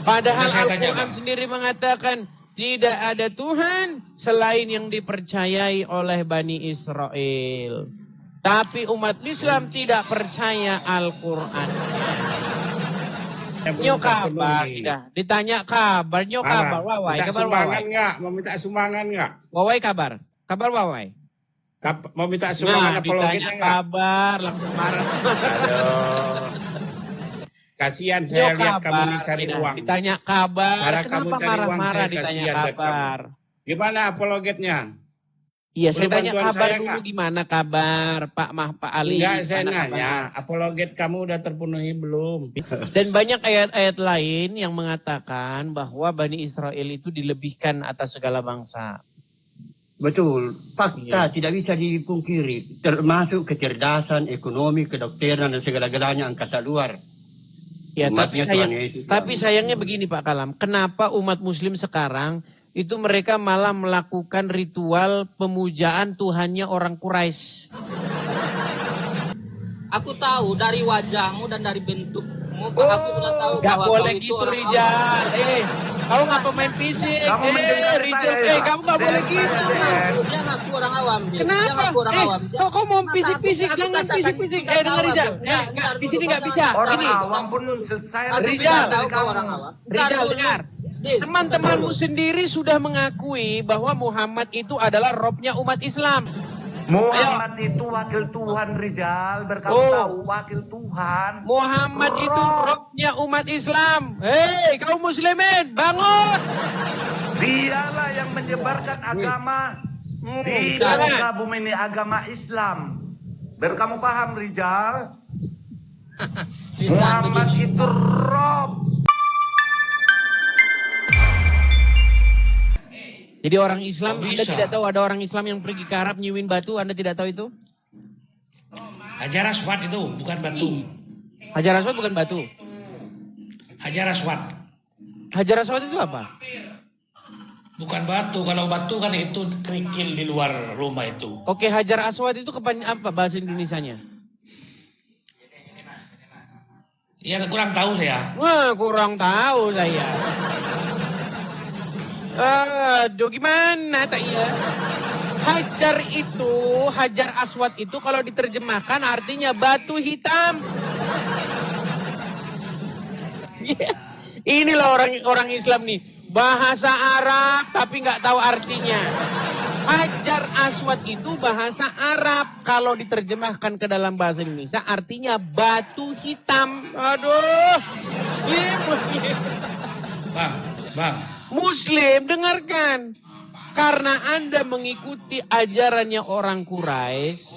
Padahal Al-Quran sendiri mengatakan tidak ada Tuhan selain yang dipercayai oleh Bani Israel. Tapi umat Islam tidak percaya Al-Quran. Nyo kabar, ditanya kabar, nyo kabar, Wawai, kabar sumbangan Wawai. Nggak? Mau minta sumbangan nggak? Wawai kabar Wawai. Mau minta sumbangan apologetnya nggak? Kabar, langsung marah. Aduh. Kasihan saya lihat kamu mencari uang. Ditanya kabar, Cara kenapa kamu cari uang, marah-marah saya ditanya kasihan lihat kabar? Gimana apologetnya? Iya, saya Perlu tanya bantuan kabar saya dulu nggak? gimana kabar Pak Ali. Enggak, saya Gimana nanya, kabarnya? apologet kamu udah terpenuhi belum? Dan banyak ayat-ayat lain yang mengatakan bahwa Bani Israel itu dilebihkan atas segala bangsa. Betul, fakta tidak bisa dipungkiri, termasuk kecerdasan, ekonomi, kedokteran, dan segala-galanya angkasa luar. Ya, Umatnya tapi sayangnya begini Pak Kalam, kenapa umat Muslim sekarang itu mereka malah melakukan ritual pemujaan Tuhannya orang Quraisy? Aku tahu dari wajahmu dan dari bentukmu, aku sudah tahu Gak bahwa boleh kau itu gitu orang Rijal. Kau nggak pemain fisik. Rijal, kamu nggak boleh gitu. Dia ngaku orang awam. Kenapa? Dia ngaku orang awam. Kok mau fisik-fisik? Jangan fisik-fisik. Dengar Rijal. Di sini nggak bisa. Orang Ini. awam pun saya Rijal, tahu kau orang awam. Rijal, dengar. Teman-temanmu sendiri sudah mengakui bahwa Muhammad itu adalah robnya umat Islam. Muhammad itu wakil Tuhan, Rizal. Berkamu tahu wakil Tuhan. Muhammad itu robnya umat Islam. Hei, kaum muslimin, bangun. Dialah yang menyebarkan agama di muka bumi ini, agama Islam. Berkamu paham, Rizal? Muhammad itu rob. Jadi orang Islam, Anda tidak tahu ada orang Islam yang pergi ke Arab nyiumin batu, Anda tidak tahu itu? Hajar Aswad itu bukan batu. Hajar Aswad bukan batu. Hajar Aswad. Hajar Aswad itu apa? Bukan batu. Kalau batu kan itu kerikil di luar rumah itu. Oke, Hajar Aswad itu apa bahasa Indonesianya? Ya kurang tahu saya. Wah, kurang tahu saya. Aduh, gimana tak iya? Hajar Aswad itu kalau diterjemahkan artinya batu hitam. Inilah orang Islam nih, bahasa Arab tapi nggak tahu artinya. Hajar Aswad itu bahasa Arab, kalau diterjemahkan ke dalam bahasa Indonesia artinya batu hitam. Aduh, muslim. Bang. Muslim, dengarkan. Karena Anda mengikuti ajarannya orang Quraisy,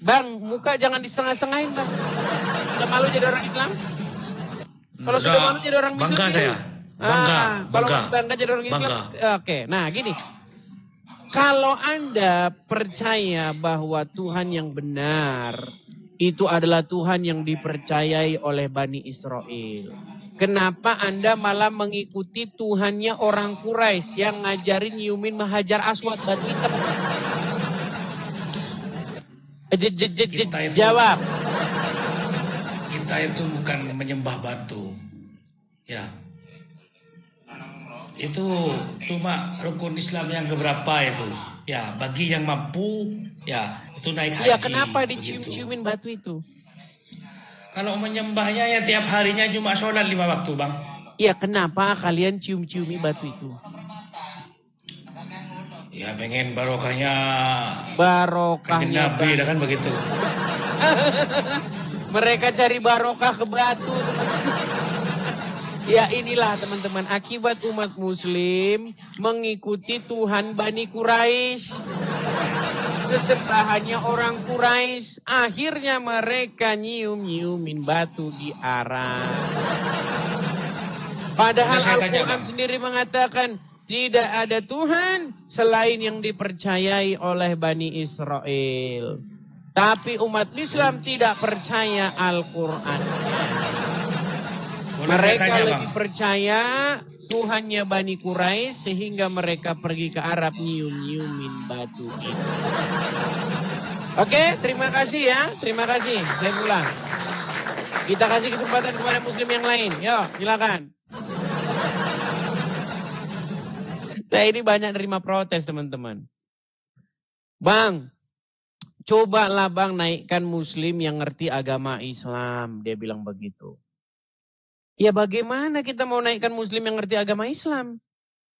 Bang, muka jangan disetengah-setengahin, Bang. Sudah malu jadi orang Islam? Kalau sudah malu jadi orang Muslim, bangga saya. Kalau masih bangga jadi orang Islam, oke. Nah, gini. Kalau Anda percaya bahwa Tuhan yang benar itu adalah Tuhan yang dipercayai oleh Bani Israel, kenapa Anda malah mengikuti Tuhannya orang Quraisy yang ngajarin nyiumin Hajar Aswad batu hitam? Jawab. Kita itu bukan menyembah batu. Ya. Itu cuma rukun Islam yang keberapa itu. Ya, bagi yang mampu, ya itu naik haji. Ya, kenapa dicium-ciumin batu itu? Kalau menyembahnya ya tiap harinya cuma sholat 5 waktu, Bang. Ya, kenapa kalian cium-ciumi batu itu? Ya pengen barokahnya Barokahnya Nabi, kan begitu. Mereka cari barokah ke batu. Ya, inilah teman-teman akibat umat Muslim mengikuti Tuhan Bani Quraisy. Sesembahannya orang Quraisy, akhirnya mereka nyium-nyiumin batu di Arab. Padahal Al-Quran sendiri mengatakan tidak ada Tuhan selain yang dipercayai oleh Bani Israel. Tapi umat Islam tidak percaya Al-Quran. Mereka lebih percaya Tuhannya Bani Quraisy sehingga mereka pergi ke Arab nyium-nyiumin batu itu. Oke, terima kasih ya. Terima kasih. Saya pulang. Kita kasih kesempatan kepada muslim yang lain. Yuk, silakan. Saya ini banyak nerima protes teman-teman. Bang, cobalah bang naikkan muslim yang ngerti agama Islam. Dia bilang begitu. Ya bagaimana kita mau naikkan muslim yang ngerti agama Islam?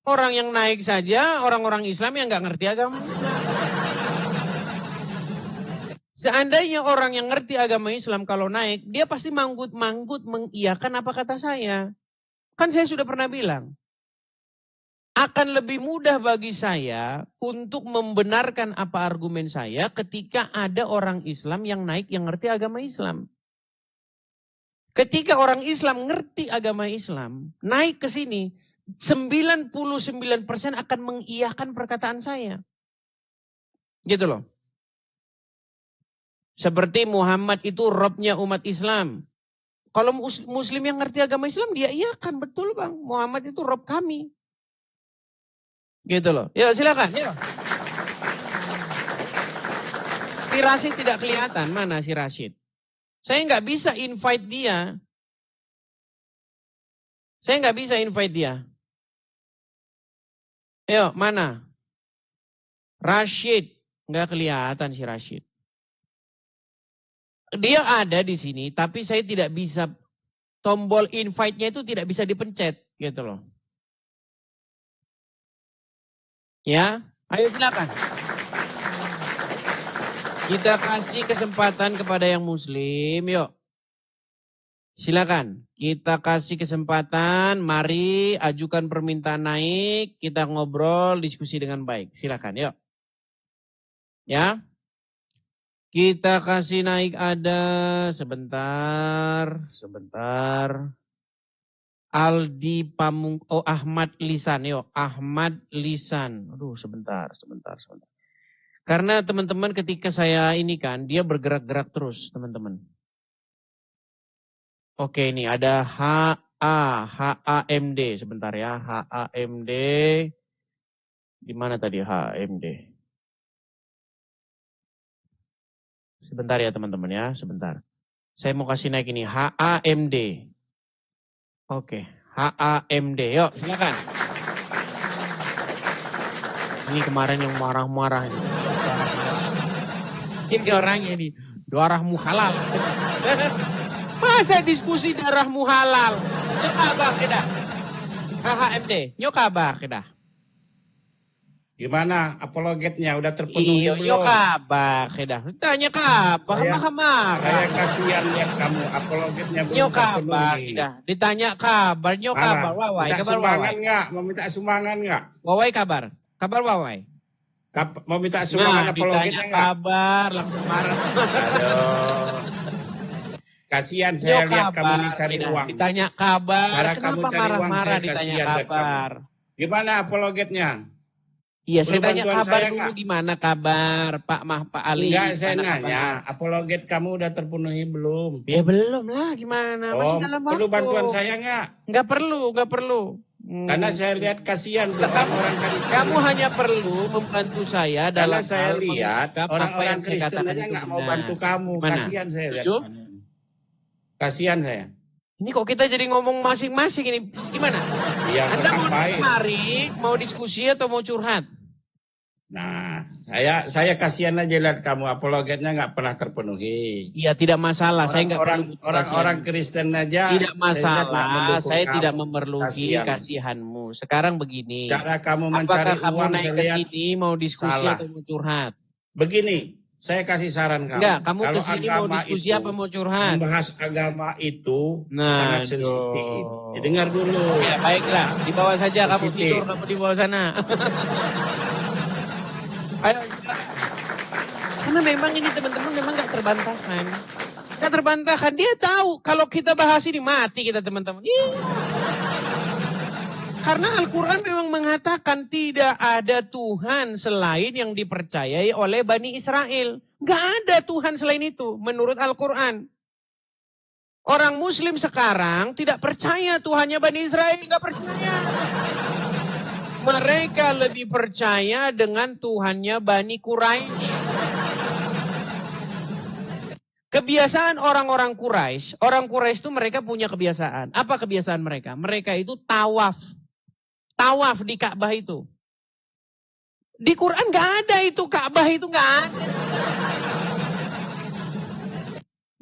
Orang yang naik saja orang-orang Islam yang nggak ngerti agama Islam. Seandainya orang yang ngerti agama Islam kalau naik, dia pasti manggut-manggut mengiyakan apa kata saya. Kan saya sudah pernah bilang. Akan lebih mudah bagi saya untuk membenarkan apa argumen saya ketika ada orang Islam yang naik yang ngerti agama Islam. Ketika orang Islam ngerti agama Islam, naik ke sini, 99% akan mengiyakan perkataan saya. Gitu loh. Seperti Muhammad itu Robnya umat Islam. Kalau muslim yang ngerti agama Islam, dia iyakan. Betul bang, Muhammad itu Rob kami. Gitu loh. Ya silakan. Ya. Si Rashid tidak kelihatan. Mana si Rashid? Saya nggak bisa invite dia. Saya nggak bisa invite dia. Ayo, mana? Rashid. Nggak kelihatan si Rashid. Dia ada di sini, tapi saya tidak bisa, tombol invite-nya itu tidak bisa dipencet, gitu loh. Ya, ayo silakan. Kita kasih kesempatan kepada yang muslim, yuk. Silakan, kita kasih kesempatan, mari ajukan permintaan naik, kita ngobrol, diskusi dengan baik. Silakan, yuk. Ya. Kita kasih naik ada sebentar. Aldi Ahmad Lisan, yuk. Ahmad Lisan. Aduh, sebentar. Karena teman-teman ketika saya ini kan, dia bergerak-gerak terus, teman-teman. Oke, ini ada HAMD, sebentar ya. HAMD. Di mana tadi HAMD? Sebentar ya teman-teman ya, sebentar. Saya mau kasih naik ini, HAMD. Oke, HAMD. Yuk, silakan. Ini kemarin yang marah-marah ini. Ini orangnya nih, darahmu halal. Masa diskusi darahmu halal? Yuk kabar kita. HAMD, yuk kabar kita. Gimana apologetnya udah terpenuhi belum? Iyo kabar, kedah. Tanya kabar, mahkamah. Saya kasihan lihat kamu apologetnya belum Nyo kabar, terpenuhi. kedah. Ditanya kabar, nyo kabar, wawai. Minta Kabar sumbangan wawai. nggak? Mau minta sumbangan nggak? Wawai kabar, kabar wawai. Mau minta sumbangan Nah, apologetnya ditanya nggak? kabar, langsung marah. Aduh. Kasihan Nyo saya lihat kamu kabar, nih cari kedah. uang. Ditanya kabar, Cara kamu kenapa cari uang, marah-marah saya ditanya kasihan lihat kabar? Gimana apologetnya? Iya, saya Perlu tanya bantuan kabar saya dulu nggak? gimana kabar Pak Ali? Enggak, saya Gimana nanya, kabar? apologet kamu udah terpenuhi belum? Ya belum lah, gimana? Masih dalam waktu. Perlu bantuan saya nggak? Nggak perlu. Karena saya lihat kasihan tuh orang-orang Kristen. Kamu hanya perlu membantu saya Karena dalam saya hal lihat mengungkap apa orang-orang yang saya Kristen katakan aja itu nggak mau benar. bantu kamu. Mana? Kasihan saya lihat. Setuju? Kasihan saya. Ini kok kita jadi ngomong masing-masing ini? Gimana? Iya, Anda mau ngapain? mari, mau diskusi atau mau curhat? Nah, saya kasihan aja lihat kamu apologetnya nggak pernah terpenuhi. Iya, tidak masalah. Saya nggak perlu Orang Kristen aja tidak masalah. Saya kamu. tidak memerluki Kasihan. kasihanmu. Sekarang begini. Cara kamu mencari Apakah kamu uang naik saya ke lihat sini mau diskusi salah. atau mau curhat? begini. Saya kasih saran kamu. Enggak, kamu Kalau ke sini mau agama diskusi itu, apa mau curhat? membahas agama itu Nah, sangat sensitif. Ya, dengar dulu. Ya, baiklah. Di bawah saja kamu Sensitif. tidur, kamu di bawah sana. Ayo, silakan. Karena memang ini teman-teman memang nggak terbantahkan. Nggak terbantahkan. Dia tahu kalau kita bahas ini mati kita teman-teman. Iya. Karena Al-Quran memang mengatakan tidak ada Tuhan selain yang dipercayai oleh Bani Israel. Nggak ada Tuhan selain itu menurut Al-Quran. Orang Muslim sekarang tidak percaya Tuhannya Bani Israel. Nggak percaya. Mereka lebih percaya dengan Tuhannya Bani Quraisy. Kebiasaan orang-orang Quraisy, orang Quraisy itu mereka punya kebiasaan. Apa kebiasaan mereka? Mereka itu tawaf. Tawaf di Ka'bah itu. Di Quran nggak ada itu, Ka'bah itu nggak ada.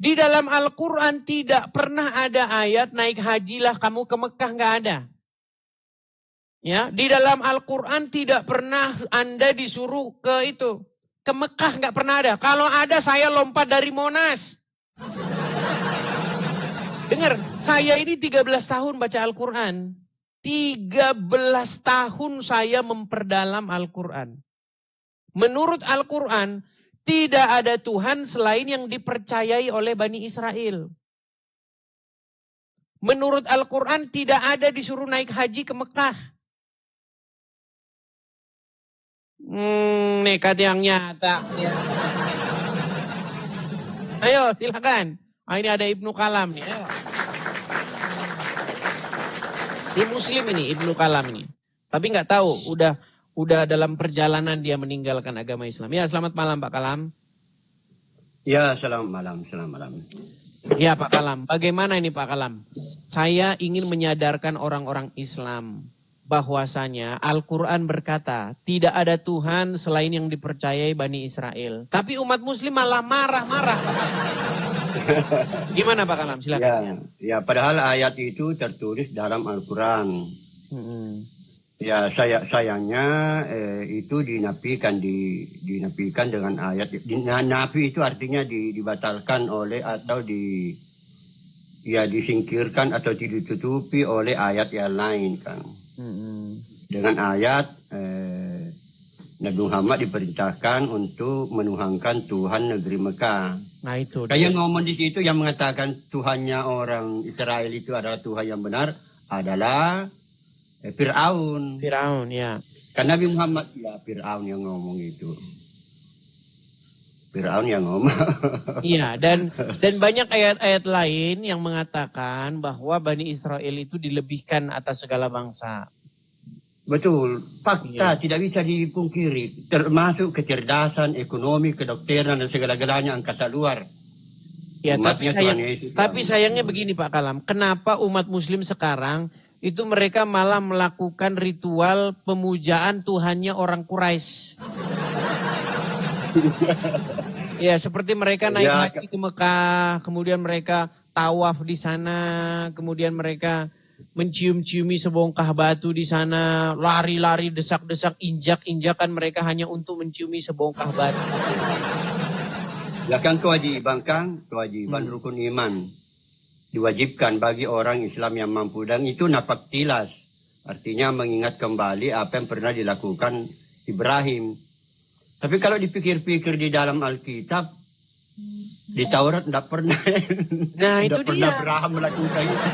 Di dalam Al-Quran tidak pernah ada ayat naik hajilah kamu ke Mekah, nggak ada. Ya, di dalam Al-Quran tidak pernah Anda disuruh ke itu, ke Mekah, nggak pernah ada. Kalau ada saya lompat dari Monas. Dengar, saya ini 13 tahun baca Al-Quran. 13 tahun saya memperdalam Al-Quran. Menurut Al-Quran, tidak ada Tuhan selain yang dipercayai oleh Bani Israel. Menurut Al-Quran, tidak ada disuruh naik haji ke Mekah. Nekat yang nyata. Ya. Ayo, silakan. Ini ada Ibnu Kalam nih. Ayo. Di Muslim ini, Ibnu Kalam ini. Tapi nggak tahu, udah dalam perjalanan dia meninggalkan agama Islam. Ya, selamat malam Pak Kalam. Ya, selamat malam. Ya Pak Kalam, bagaimana ini Pak Kalam? Saya ingin menyadarkan orang-orang Islam bahwasanya Al-Quran berkata, tidak ada Tuhan selain yang dipercayai Bani Israel. Tapi umat Muslim malah marah-marah. Gimana Pak Kalam? Silakan. Ya, padahal ayat itu tertulis dalam Al-Quran. Ya, sayangnya itu dinafikan dengan ayat. Nafi itu artinya dibatalkan oleh atau disingkirkan atau ditutupi oleh ayat yang lain kan. Dengan ayat Nabi Muhammad diperintahkan untuk menuhankan Tuhan negeri Mekah. Nah itu. Kayak ngomong di situ yang mengatakan Tuhannya orang Israel itu adalah Tuhan yang benar adalah Fir'aun. Fir'aun, ya. Karena Nabi Muhammad, ya Fir'aun yang ngomong itu. Fir'aun yang ngomong. Iya, dan banyak ayat-ayat lain yang mengatakan bahwa Bani Israel itu dilebihkan atas segala bangsa. Betul, fakta tidak bisa dipungkiri, termasuk kecerdasan, ekonomi, kedokteran dan segala-galanya angkasa luar. Ya, tapi sayangnya begini Pak Kalam, kenapa umat Muslim sekarang itu mereka malah melakukan ritual pemujaan Tuhannya orang Quraisy? Ya, seperti mereka naik haji ke Mekah, kemudian mereka tawaf di sana, kemudian mereka mencium-ciumi sebongkah batu di sana, lari-lari, desak-desak, injak-injakan mereka hanya untuk menciumi sebongkah batu. Ya kan kewajiban rukun iman diwajibkan bagi orang Islam yang mampu, dan itu napak tilas, artinya mengingat kembali apa yang pernah dilakukan Ibrahim. Tapi kalau dipikir-pikir di dalam Alkitab, di Taurat tidak pernah. Nah itu pernah Abraham melakukan itu.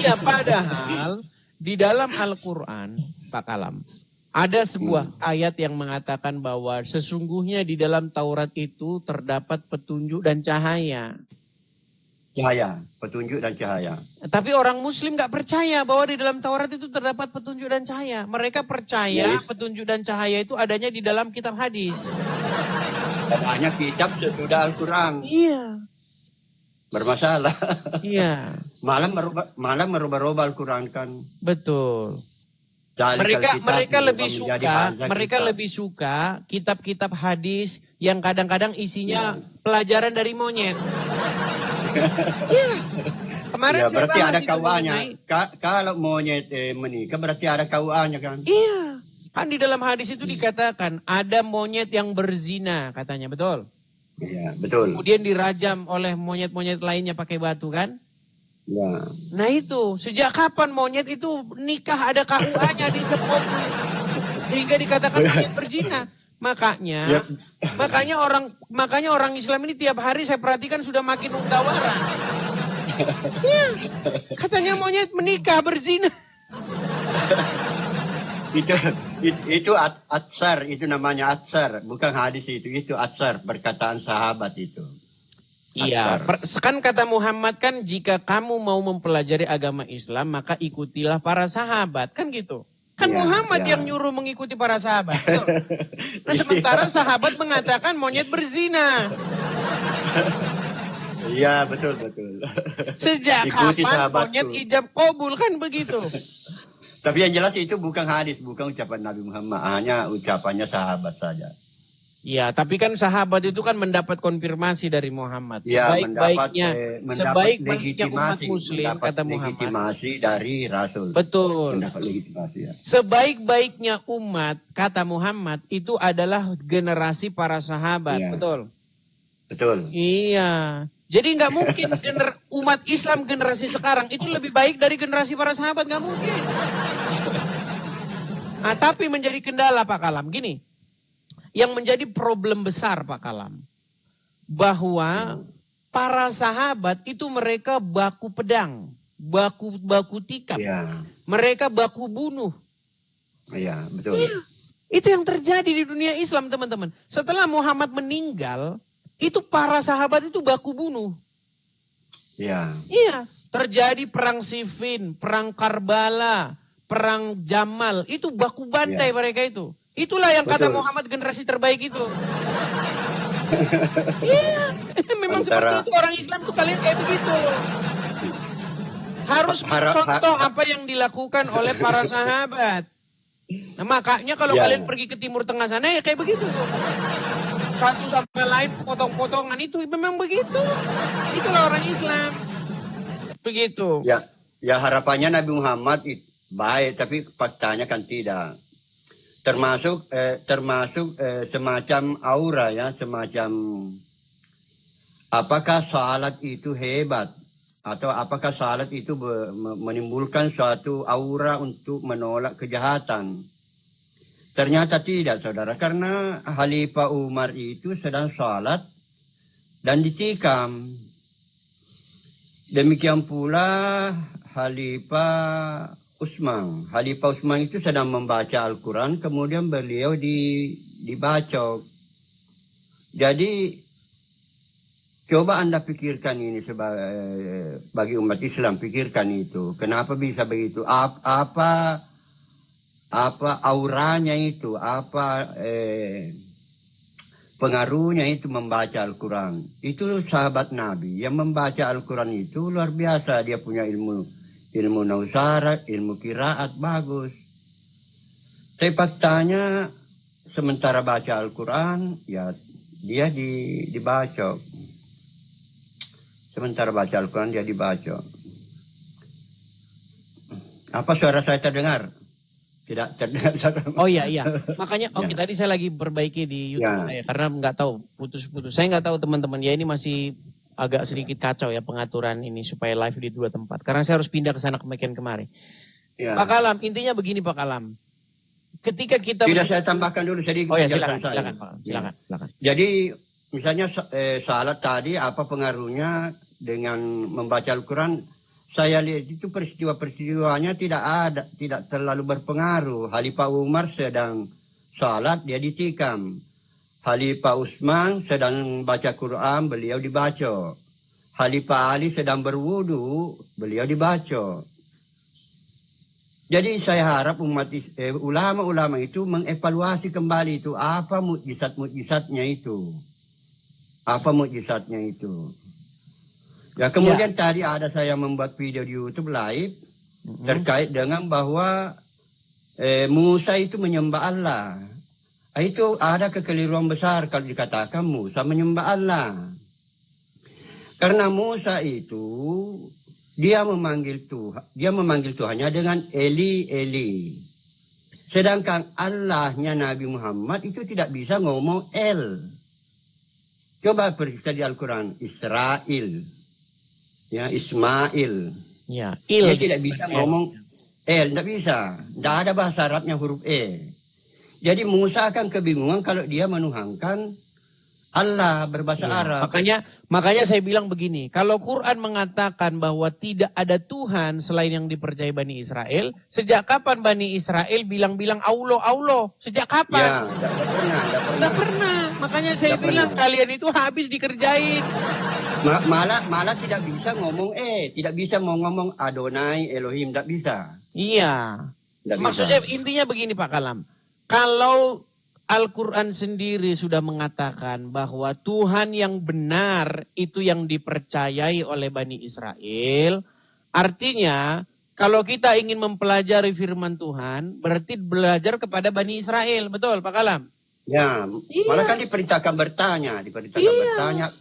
Iya, padahal di dalam Al-Quran, Pak Kalam, ada sebuah ayat yang mengatakan bahwa sesungguhnya di dalam Taurat itu terdapat petunjuk dan cahaya. Cahaya, petunjuk dan cahaya. Tapi orang Muslim nggak percaya bahwa di dalam Taurat itu terdapat petunjuk dan cahaya. Mereka percaya petunjuk dan cahaya itu adanya di dalam kitab hadis. Hanya kitab sesudah Al-Quran. Iya. Bermasalah. Iya. Malah merubah-rubah Al-Quran kan. Betul. Mereka lebih suka kitab-kitab hadis yang kadang-kadang isinya pelajaran dari monyet. Iya. Kemarin berarti ada KUA-nya. Kalau monyet menikah berarti ada KUA-nya kan? Iya. Kan di dalam hadis itu dikatakan ada monyet yang berzina katanya, betul? Iya, betul. Kemudian dirajam oleh monyet-monyet lainnya pakai batu kan? Ya. Nah itu, sejak kapan monyet itu nikah ada KUA-nya di Jepang? Sehingga dikatakan monyet berzina. Makanya orang Islam ini tiap hari saya perhatikan sudah makin undawara. Ya, katanya monyet menikah berzina. itu atsar, itu namanya atsar, bukan hadis itu atsar, perkataan sahabat itu. Iya, kan kata Muhammad kan jika kamu mau mempelajari agama Islam maka ikutilah para sahabat, kan gitu. Kan Muhammad yang nyuruh mengikuti para sahabat. Nah sementara sahabat mengatakan monyet berzina. Iya betul. Sejak kapan monyet ijab kabul kan begitu. Tapi yang jelas itu bukan hadis, bukan ucapan Nabi Muhammad, hanya ucapannya sahabat saja. Ya, tapi kan sahabat itu kan mendapat konfirmasi dari Muhammad. Ya, Sebaik-baiknya umat muslim, mendapat kata Muhammad. legitimasi dari Rasul. Betul. Mendapat legitimasi, ya. Sebaik-baiknya umat, kata Muhammad, itu adalah generasi para sahabat. Iya. Betul. Betul. Iya. Jadi nggak mungkin umat Islam generasi sekarang itu lebih baik dari generasi para sahabat. Nggak mungkin. Nah, tapi menjadi kendala Pak Kalam. Gini. Yang menjadi problem besar Pak Kalam. Bahwa para sahabat itu mereka baku pedang. Baku tikam. Iya. Mereka baku bunuh. Iya, betul. Iya. Itu yang terjadi di dunia Islam teman-teman. Setelah Muhammad meninggal, itu para sahabat itu baku bunuh. Iya. Iya. Terjadi perang Siffin, perang Karbala, perang Jamal. Itu baku bantai mereka itu. Itulah yang kata Betul. Muhammad generasi terbaik itu. Iya. Memang seperti itu orang Islam tuh kalian kayak begitu. Harus contoh apa yang dilakukan oleh para sahabat. Nah, makanya kalau kalian pergi ke Timur Tengah sana ya kayak begitu. Satu sama lain potong-potongan itu memang begitu. Itulah orang Islam. Begitu. Ya harapannya Nabi Muhammad baik, tapi faktanya kan tidak. Termasuk semacam aura ya, semacam apakah salat itu hebat atau apakah salat itu menimbulkan suatu aura untuk menolak kejahatan. Ternyata tidak, saudara, karena Khalifah Umar itu sedang salat dan ditikam. Demikian pula Khalifah Utsman. Khalifah Utsman itu sedang membaca Al-Quran, kemudian beliau dibacok. Jadi, coba Anda pikirkan ini bagi umat Islam, pikirkan itu. Kenapa bisa begitu? Apa auranya itu? Apa pengaruhnya itu membaca Al-Quran? Itu sahabat Nabi. Yang membaca Al-Quran itu luar biasa. Dia punya ilmu nausarat, ilmu qiraat bagus. Tapi faktanya sementara baca Al-Quran, ya dia dibacok. Sementara baca Al-Quran dia dibacok. Apa suara saya terdengar? Tidak terdengar. Oh iya. Makanya tadi saya lagi perbaiki di YouTube karena nggak tahu putus-putus. Saya nggak tahu teman-teman ya, ini masih agak sedikit kacau ya pengaturan ini supaya live di 2 tempat. Karena saya harus pindah ke sana kemari. Ya. Pak Kalam, intinya begini Pak Kalam. Ketika kita saya tambahkan dulu sedikit penjelasan saya. Silakan. Jadi misalnya salat tadi apa pengaruhnya dengan membaca Al-Quran? Saya lihat itu peristiwanya tidak terlalu berpengaruh. Khalifah Umar sedang salat, dia ditikam. Khalifah Utsman sedang baca Quran, beliau dibaca. Khalifah Ali sedang berwudu, beliau dibaca. Jadi saya harap ulama-ulama itu mengevaluasi kembali itu apa mukjizat-mukjizatnya itu. Apa mukjizatnya itu. Ya kemudian tadi ada saya membuat video di YouTube live terkait dengan bahwa Musa itu menyembah Allah. Itu ada kekeliruan besar kalau dikatakan Musa menyembah Allah. Karena Musa itu dia memanggil Tuhannya dengan Eli, Eli. Sedangkan Allahnya Nabi Muhammad itu tidak bisa ngomong El. Coba periksa di Al-Quran, Israel. Ya, Ismail. Ya, dia tidak bisa ngomong El, tidak bisa. Tidak ada bahasa Arabnya huruf E. Jadi Musa akan kebingungan kalau dia menuhankan Allah berbahasa Arab. Makanya saya bilang begini, kalau Quran mengatakan bahwa tidak ada Tuhan selain yang dipercayai Bani Israel, sejak kapan Bani Israel bilang-bilang Allah? Sejak kapan? Ya, tidak pernah. Makanya saya bilang kalian itu habis dikerjain. Malah tidak bisa ngomong tidak bisa ngomong Adonai, Elohim, tidak bisa. Iya. Maksudnya intinya begini Pak Kalam. Kalau Al-Quran sendiri sudah mengatakan bahwa Tuhan yang benar itu yang dipercayai oleh Bani Israel, artinya Kalau kita ingin mempelajari firman Tuhan, berarti belajar kepada Bani Israel. Betul, Pak Kalam? Ya, malah kan diperintahkan bertanya. Bertanya.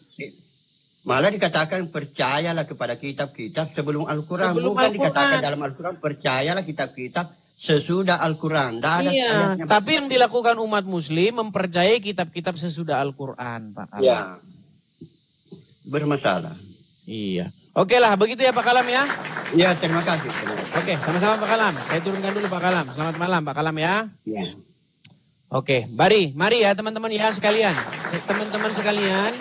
Malah dikatakan percayalah kepada kitab-kitab sebelum Al-Quran. Bukan dikatakan dalam Al-Quran percayalah kitab-kitab sesudah Al-Quran. Iya, tapi yang dilakukan umat muslim mempercayai kitab-kitab sesudah Al-Quran, Pak Kalam. Ya, bermasalah. Iya. Oke lah, begitu ya Pak Kalam ya. Ya, terima kasih. Oke, sama-sama Pak Kalam. Saya turunkan dulu Pak Kalam. Selamat malam Pak Kalam ya. Ya. Oke, mari ya teman-teman ya sekalian. Teman-teman sekalian,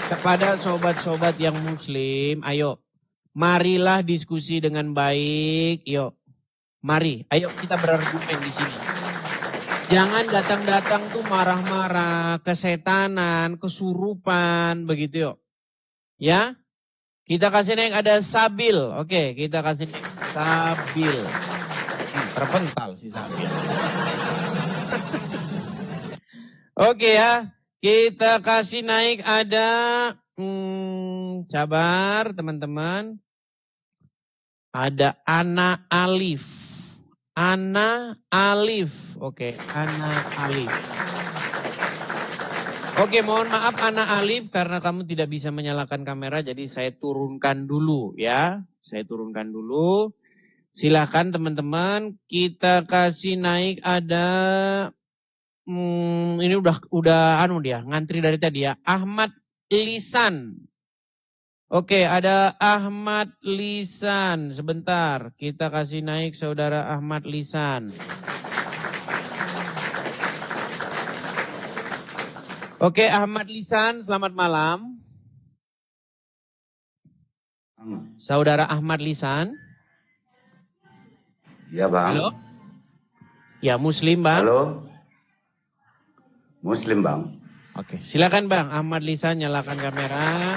kepada sobat-sobat yang muslim, ayo. Marilah diskusi dengan baik, yuk. Mari, ayo kita berargumen di sini. Jangan datang-datang tuh marah-marah, kesetanan, kesurupan, begitu yuk. Ya, kita kasih naik ada Sabil. Oke, kita kasih naik Sabil. Terpental si Sabil. Oke ya, kita kasih naik ada, sabar teman-teman. Ada Ana Alif. Ana Alif. Oke, Ana Alif. Oke, mohon maaf Ana Alif karena kamu tidak bisa menyalakan kamera, jadi saya turunkan dulu ya. Saya turunkan dulu. Silahkan teman-teman, kita kasih naik ada, ini udah anu dia, ngantri dari tadi ya. Ahmad Lisan. Oke, ada Ahmad Lisan. Sebentar, kita kasih naik saudara Ahmad Lisan. Oke, Ahmad Lisan, selamat malam. Saudara Ahmad Lisan. Ya bang. Halo. Ya, Muslim bang. Halo. Muslim bang. Oke, silakan bang. Ahmad Lisan, nyalakan kamera.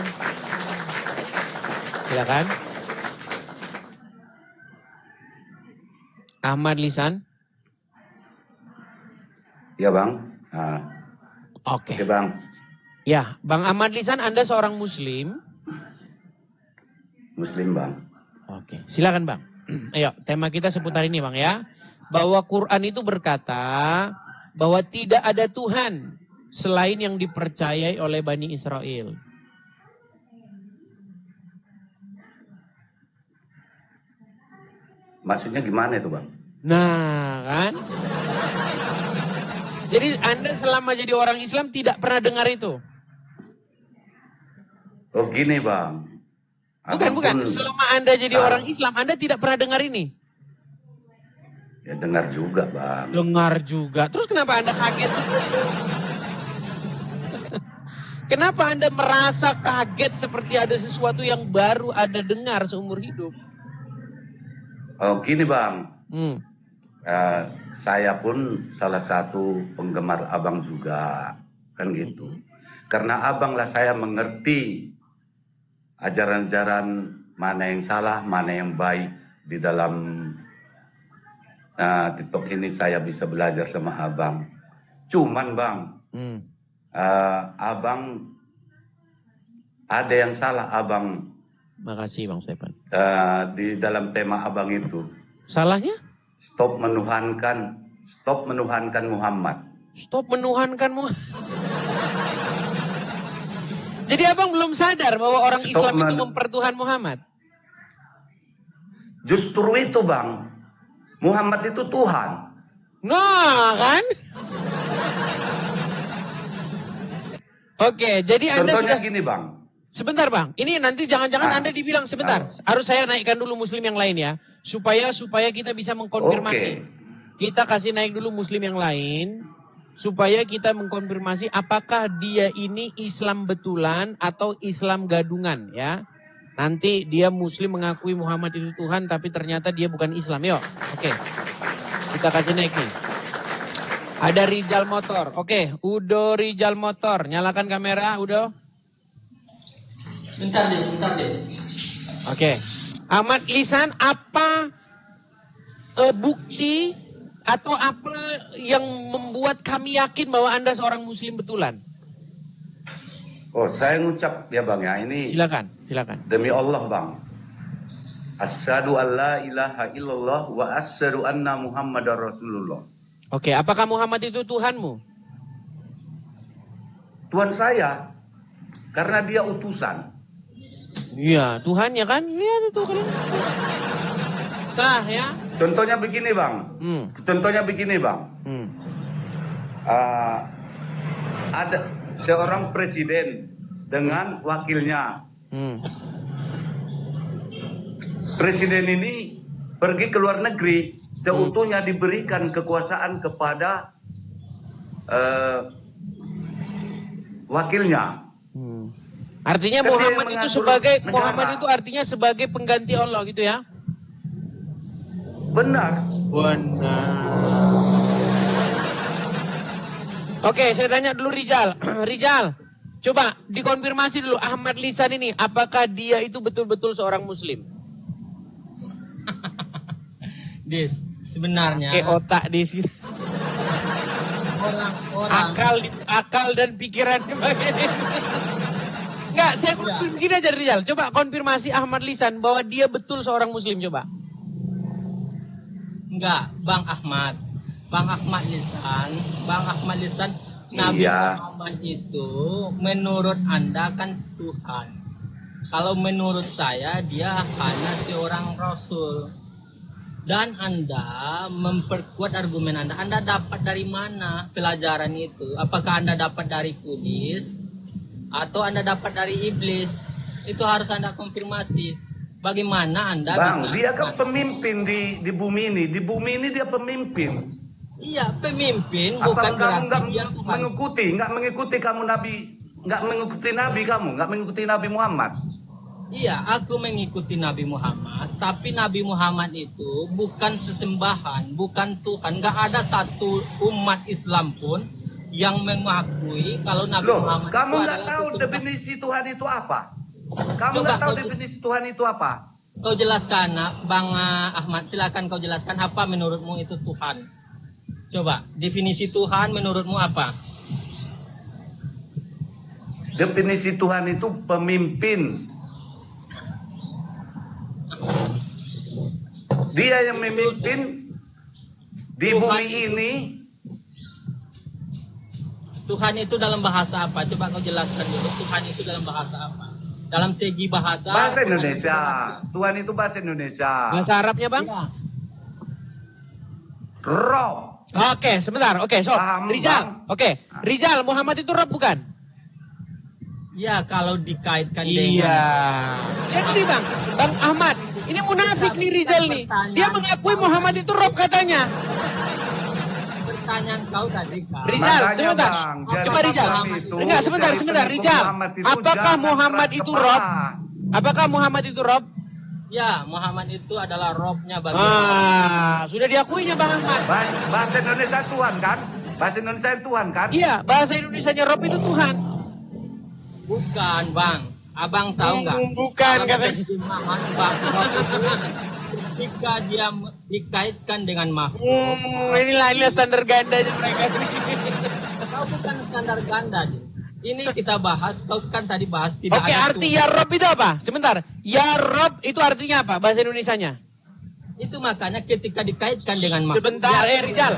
Silakan. Ahmad Lisan. Ya bang. Oke. Oke bang. Ya, Bang Ahmad Lisan, Anda seorang Muslim. Muslim bang. Oke, silakan bang. Ayo, tema kita seputar ini bang ya. Bahwa Quran itu berkata bahwa tidak ada Tuhan selain yang dipercayai oleh Bani Israel. Maksudnya gimana itu bang? Nah kan. Jadi Anda selama jadi orang Islam tidak pernah dengar itu? Oh gini bang. Bukan. Selama Anda jadi orang Islam, Anda tidak pernah dengar ini? Ya dengar juga bang. Dengar juga. Terus kenapa Anda kaget? Kenapa Anda merasa kaget seperti ada sesuatu yang baru Anda dengar seumur hidup? Oh gini bang. Saya pun salah satu penggemar abang juga. Kan gitu. Karena abang lah saya mengerti ajaran-ajaran mana yang salah, mana yang baik di dalam TikTok ini saya bisa belajar sama abang. Cuman bang, abang ada yang salah abang. Makasih Bang Stefan. Di dalam tema abang itu. Salahnya? Stop menuhankan Muhammad. Stop menuhankan Muhammad. Jadi abang belum sadar bahwa orang Islam itu mempertuhan Muhammad? Justru itu bang. Muhammad itu Tuhan. Nah kan? Oke, jadi Anda contohnya sudah... gini bang. Sebentar bang, ini nanti jangan-jangan Anda dibilang sebentar. Harus saya naikkan dulu Muslim yang lain ya. Supaya kita bisa mengkonfirmasi. Kita kasih naik dulu Muslim yang lain. Supaya kita mengkonfirmasi apakah dia ini Islam betulan atau Islam gadungan ya. Nanti dia Muslim mengakui Muhammad itu Tuhan tapi ternyata dia bukan Islam. Yuk, oke. Kita kasih naik nih. Ada Rijal Motor. Oke, Udo Rijal Motor. Nyalakan kamera, Udo. Bentar deh. Oke. Ahmad Lisan, apa bukti atau apa yang membuat kami yakin bahwa Anda seorang Muslim betulan? Oh, saya ngucap ya bang ya ini. Silakan. Demi Allah bang. Asyhadu an la ilaha illallah wa asyhadu anna Muhammadar Rasulullah. Oke, apakah Muhammad itu Tuhanmu? Tuhan saya, karena dia utusan. Iya, Tuhannya kan? Lihat itu kalian. Sah ya? Contohnya begini bang. Contohnya begini bang. Ada seorang presiden dengan wakilnya. Presiden ini pergi ke luar negeri, seutuhnya diberikan kekuasaan kepada wakilnya. Artinya Kan dia Muhammad itu mengatur sebagai negara. Muhammad itu artinya sebagai pengganti Allah gitu ya? Benar. Oke, saya tanya dulu Rizal. Rizal, coba dikonfirmasi dulu Ahmad Lisan ini, apakah dia itu betul-betul seorang Muslim? Dis, sebenarnya Kayak otak di sini. orang-orang Akal dan pikirannya begini. Enggak, saya gini aja Rizal. Coba konfirmasi Ahmad Lisan bahwa dia betul seorang Muslim, coba. enggak, Bang Ahmad Lisan, Nabi Iya. Muhammad itu menurut Anda kan Tuhan. Kalau menurut saya dia hanya seorang Rasul. Dan Anda memperkuat argumen Anda. Anda dapat dari mana pelajaran itu? Apakah Anda dapat dari Kudus atau Anda dapat dari iblis? Itu harus Anda konfirmasi. Bagaimana Anda Bang, bisa? dia kan pemimpin di bumi ini. Di bumi ini dia pemimpin. Iya, pemimpin Apa bukan kamu berarti nggak dia Tuhan. nggak mengikuti kamu Nabi, nggak mengikuti Nabi Muhammad. Iya, aku mengikuti Nabi Muhammad, tapi Nabi Muhammad itu bukan sesembahan, bukan Tuhan. Nggak ada satu umat Islam pun yang mengakui kalau Nabi Loh, Muhammad kamu itu nggak adalah tahu sesembahan. definisi Tuhan itu apa? Kamu Coba nggak tahu kau- definisi Tuhan itu apa? Kau jelaskan, Bang Ahmad, silakan kau jelaskan apa menurutmu itu Tuhan. Coba, definisi Tuhan menurutmu apa? Definisi Tuhan itu pemimpin. Dia yang memimpin di Tuhan bumi itu- ini. Tuhan itu dalam bahasa apa? Coba kau jelaskan dulu. Tuhan itu dalam bahasa apa? Dalam segi bahasa. Bahasa Tuhan Indonesia. itu- Tuhan itu bahasa Indonesia. Bahasa Arabnya, Bang? Iya. Rob. Oke, sebentar. Oke, so Paham, Rizal. Bang? Oke, Rizal, Muhammad itu Rabb bukan? Ya, kalau dikaitkan Iya. dengan Jadi Bang, Bang Ahmad, ini munafik nih Rizal nih. Dia mengakui Muhammad itu Rabb katanya. pertanyaan kau tadi kan. Rizal, Makanya, sebentar. Bang, Coba jangan Rizal. Muhammad itu Enggak, sebentar. dari pendukung Rizal. Muhammad itu Apakah jangan Muhammad keras itu kepala. Rabb? Apakah Muhammad itu Rabb? Ya, Muhammad itu adalah Robnya bagi Sudah diakuinya Bang Ahmad. Bahasa Indonesia Tuhan kan? Bahasa Indonesia Tuhan kan? Iya, bahasa Indonesianya Rabb itu Tuhan. Bukan, Bang. Abang tahu nggak? Bukan, Dalam katanya. terjemahan Bang Rob itu ketika dia dikaitkan dengan makhluk, Inilah standar gandanya mereka. kau bukan standar ganda. Jis. Ini kita bahas, kau kan tadi bahas tidak Oke, ada arti Tuhan. ya Rabb itu apa? Sebentar. Ya Rabb itu artinya apa bahasa Indonesianya? Itu makanya ketika dikaitkan dengan makhluk. Sebentar, dia- Rizal.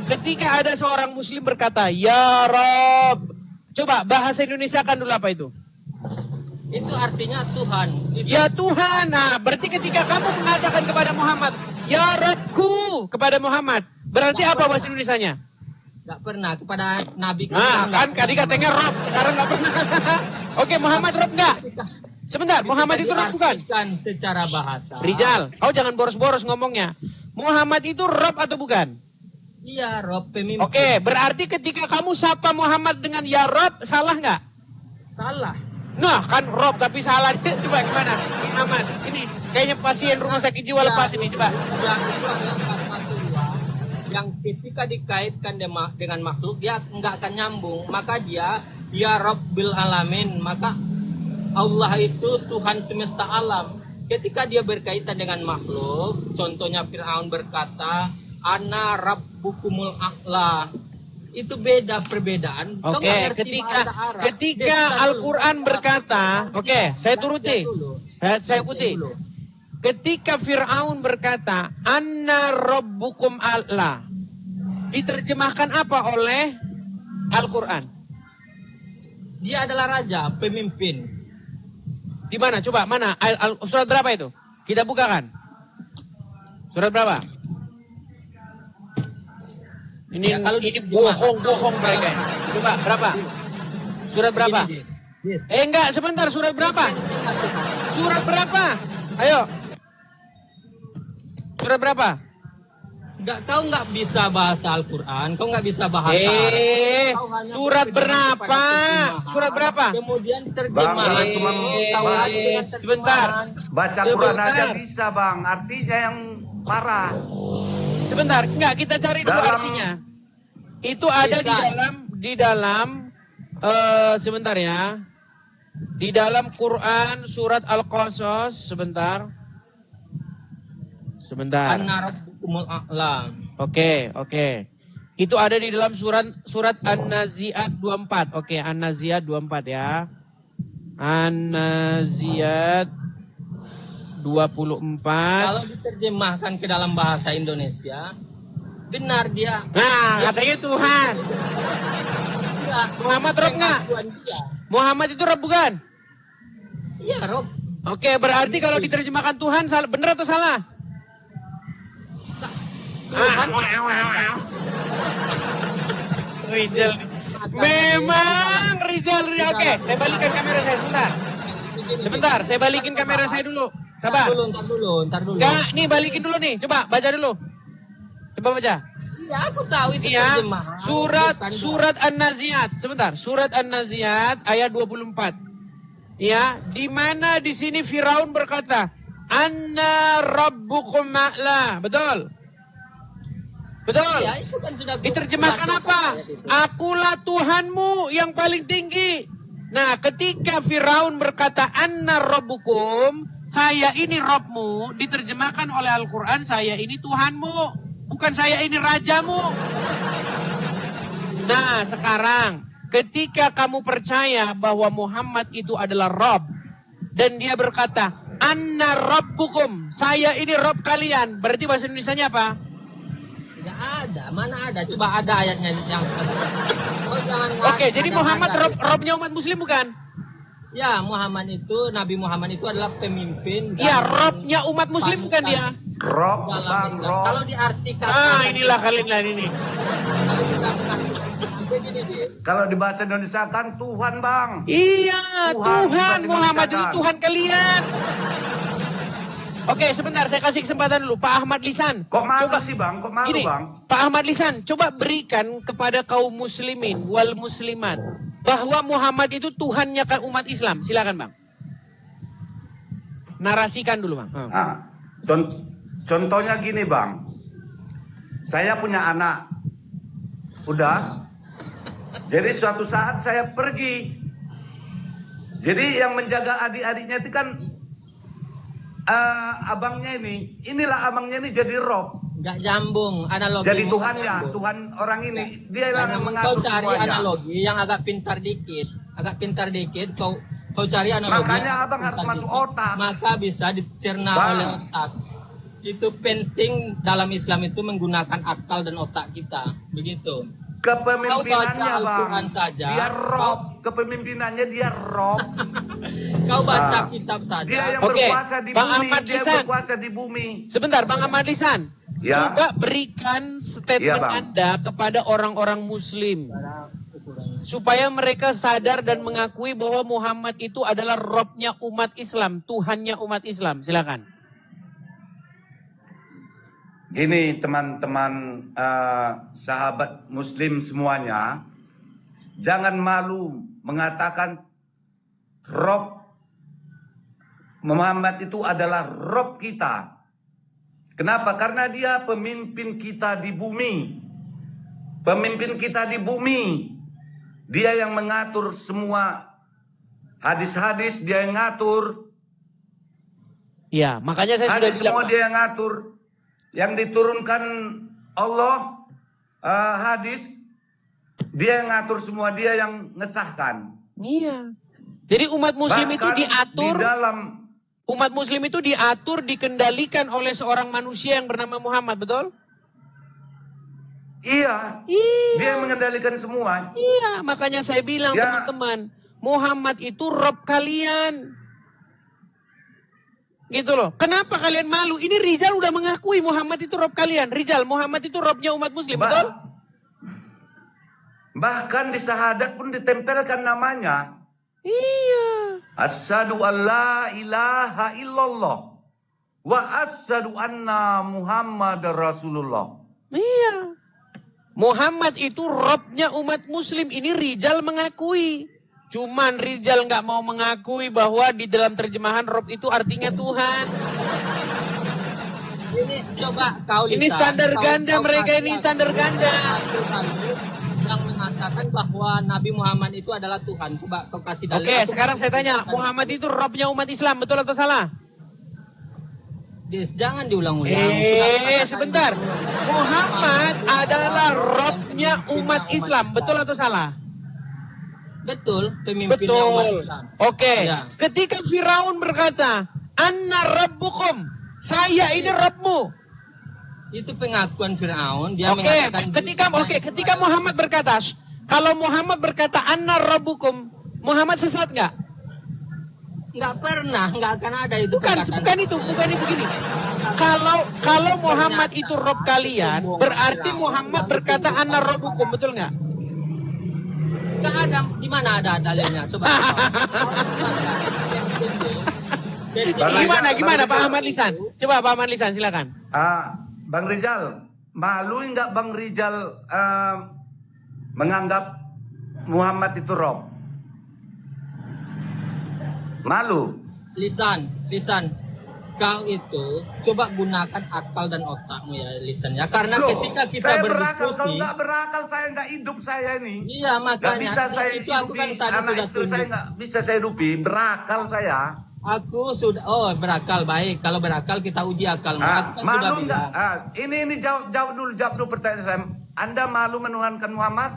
Ketika ada seorang muslim berkata, "Ya Rabb." Coba bahasa Indonesia kan dulu apa itu? Itu artinya Tuhan. Itu Ya Tuhan. Nah, berarti ketika kamu mengatakan kepada Muhammad, "Ya Rabbku," kepada Muhammad, berarti apa bahasa Indonesianya? nggak pernah kepada Nabi. Nah, nggak kan pernah. tadi katanya Rabb, sekarang nggak pernah. Oke, Muhammad Rabb nggak? Sebentar, Muhammad itu Rabb bukan? Diartikan secara bahasa. Rizal, kau jangan boros-boros ngomongnya. Muhammad itu Rabb atau bukan? Iya, Rob pemimpin. Oke, berarti ketika kamu sapa Muhammad dengan ya Rabb, salah nggak? Salah. Nah, kan Rabb tapi salah. Coba gimana? Muhammad, ini kayaknya pasien rumah sakit jiwa lepas ini. Coba. Ya, itu adalah kata Tuhan yang ketika dikaitkan dengan makhluk dia nggak akan nyambung. Maka dia ya Rabbil Alamin. Maka Allah itu Tuhan semesta alam. Ketika dia berkaitan dengan makhluk, contohnya Fir'aun berkata, "Ana Rabbukumul A'la." Itu beda perbedaan. Kau Oke, nggak ngerti ketika bahasa Arab. ketika Dia- Al-Quran berkata, oke, saya turuti. Dulu. Saya ikuti. Ketika Fir'aun berkata, Anna rabbukum a'la. Diterjemahkan apa oleh Al-Quran? Dia adalah raja, pemimpin. Di mana? Coba, mana? Surat berapa itu? Kita bukakan. Surat berapa? Ini, Ya, kalau ini diterjemahkan, bohong mereka. Coba, berapa? Surat berapa? Yes. Enggak, sebentar. Surat berapa? Surat berapa? Ayo. Surat berapa? Kau nggak bisa bahasa Al-Quran, kau nggak bisa bahasa Arab. Kau hanya Surat berpegang berapa? kepada terjemahan. Surat berapa? Kemudian terjemahan. Bang, Kau Bang, lagi dengan sebentar. terjemahan. Baca Sebentar. Quran aja bisa bang, artinya yang parah. Sebentar, enggak, kita cari dulu Dalam- artinya. Itu ada Bisa. di dalam sebentar ya. Di dalam Quran surat Al-Qasas, sebentar. Sebentar. Anna rabbukumul a'la. Oke. Itu ada di dalam surat An-Nazi'at 24. Oke, An-Nazi'at 24 ya. An-Nazi'at 24. Kalau diterjemahkan ke dalam bahasa Indonesia, benar dia. Nah, katanya Tuhan. Dia Muhammad Rob nggak? pengakuan dia. Muhammad itu Rob bukan? Iya, Rob. Oke, berarti kalau diterjemahkan Tuhan salah, benar atau salah? Tuhan Rizal. Memang Rizal. Oke, saya balikin kamera saya sebentar. Sebentar, saya balikin kamera saya dulu. Sabar. Ntar dulu. Enggak, nih balikin dulu nih. Coba baca dulu. Coba baca. Iya, aku tahu itu Ya, terjemahan. Bukan surat An-Nazi'at. Sebentar, surat An-Nazi'at ayat 24. Ya, di mana di sini Firaun berkata, "Anna rabbukum ma'la." Betul? Betul? Iya, itu kan sudah Diterjemahkan apa? Akulah Tuhanmu yang paling tinggi. Nah, ketika Firaun berkata, "Anna rabbukum," saya ini Robmu, diterjemahkan oleh Al-Quran, saya ini Tuhanmu, bukan saya ini rajamu. Nah, sekarang ketika kamu percaya bahwa Muhammad itu adalah Rob, dan dia berkata, "Anna rabbukum," saya ini Rob kalian, berarti bahasa Indonesianya apa? Nggak ada, mana ada? Coba ada ayatnya yang seperti itu. Oh, jangan Oke, jadi ada- Muhammad ada. Robnya umat muslim bukan? Ya, Muhammad itu, Nabi Muhammad itu adalah pemimpin. Iya, dan Robnya umat muslim bukan dia? Rob dalam bang, Islam. Rob. Kalau diartikan. Inilah kalian ini. Kalau kita mengartikan, begini, Dis. Kalau di bahasa Indonesia kan Tuhan bang. Iya, Tuhan Tuhan bukan Muhammad itu dimanusiakan. Tuhan kalian. Oke, sebentar saya kasih kesempatan dulu Pak Ahmad Lisan. Kok malu Coba sih bang? Kok malu gini, bang? Pak Ahmad Lisan, coba berikan kepada kaum muslimin wal muslimat bahwa Muhammad itu Tuhannya kan umat Islam. Silakan, Bang. Narasikan dulu, Bang. Nah, contohnya gini bang. Saya punya anak. Udah. Jadi suatu saat saya pergi. Jadi yang menjaga adik-adiknya itu kan abangnya ini. Inilah abangnya ini jadi Rob. Nggak nyambung analogi. Jadi Tuhannya, Tuhan orang ini. Dia yang Kau mengatur cari semuanya. analogi yang agak pintar dikit. Kau cari analogi. Makanya yang abang pintar harus masuk dikit, otak. Maka bisa dicerna Bang. oleh otak. Itu penting dalam Islam itu menggunakan akal dan otak kita. Begitu. Kau baca Kepemimpinannya Al-Quran bang. saja. Dia Rob. Kepemimpinannya dia Rob. Kau baca Ah. kitab Dia saja. yang Oke, berkuasa di Bang bumi. Ahmad Dia Lisan. berkuasa di bumi. Sebentar, Bang Ahmad Lisan. Ya. Coba berikan statement Iya, Bang. Anda kepada orang-orang muslim. Supaya mereka sadar dan mengakui bahwa Muhammad itu adalah Robnya umat Islam. Tuhannya umat Islam. Silakan. Gini teman-teman sahabat muslim semuanya, jangan malu mengatakan Rob Muhammad itu adalah Rob kita. Kenapa? Karena dia pemimpin kita di bumi. Pemimpin kita di bumi. Dia yang mengatur semua hadis-hadis, dia yang ngatur. Ya, makanya saya sudah Hadis bilang. semua Bang. dia yang ngatur. Yang diturunkan Allah hadis, dia yang ngatur semua, dia yang ngesahkan. Iya. Jadi umat muslim itu Bahkan diatur. di dalam Umat muslim itu diatur, dikendalikan oleh seorang manusia yang bernama Muhammad, betul? Iya. Iya. Dia yang mengendalikan semua. Iya, makanya saya bilang Ya. teman-teman, Muhammad itu Rob kalian. Gitu loh. Kenapa kalian malu? Ini Rizal udah mengakui Muhammad itu Rob kalian. Rizal, Muhammad itu Robnya umat muslim, betul? Bahkan di syahadat pun ditempelkan namanya. Iya. Asyhadu an la ilaha illallah wa asyhadu anna Muhammadar Rasulullah. Iya. Muhammad itu Robnya umat muslim. Ini Rizal mengakui. Cuman Rizal nggak mau mengakui bahwa di dalam terjemahan Rob itu artinya Tuhan. Ini coba kau lihat. Ini standar ganda mereka, ini standar ganda. Yang mengatakan bahwa Nabi Muhammad itu adalah Tuhan. Coba kau kasih dalil. Oke, sekarang saya tanya, Muhammad itu Robnya umat Islam, betul atau salah? Des, jangan diulang-ulang. Sebentar. Muhammad adalah Robnya umat Islam, betul atau salah? Betul, pemimpinnya umat Betul. Islam. Oke. Ya. Ketika Firaun berkata, "Anna rabbukum," saya ini Rabbmu. Itu pengakuan Firaun. Dia Oke. mengatakan Ketika Muhammad berkata, kalau Muhammad berkata, "Anna rabbukum," Muhammad sesat nggak? nggak pernah, nggak akan ada itu. Bukan itu gini. Kalau Muhammad itu Rob kalian, berarti Muhammad berkata, "Anna rabbukum," betul nggak? Nggak ada, di mana ada dalilnya? Coba. Gimana Pak Ahmad Lisan? Coba Pak Ahmad Lisan, silakan. Bang Rizal, malu nggak Bang Rizal menganggap Muhammad itu Rob? Malu? Lisan, kau itu coba gunakan akal dan otakmu ya, Lisan ya. Karena Loh, ketika kita saya berdiskusi, kalau nggak berakal saya nggak hidup saya ini. iya makanya Nggak bisa saya itu aku kan hidupi. tadi Anak sudah istri saya tunjuk. nggak bisa saya hidupi, berakal saya. Aku sudah, berakal baik. Kalau berakal kita uji akalmu. Aku kan sudah Malu nggak? bilang. Ini jawab dulu pertanyaan saya. Anda malu menuhankan Muhammad?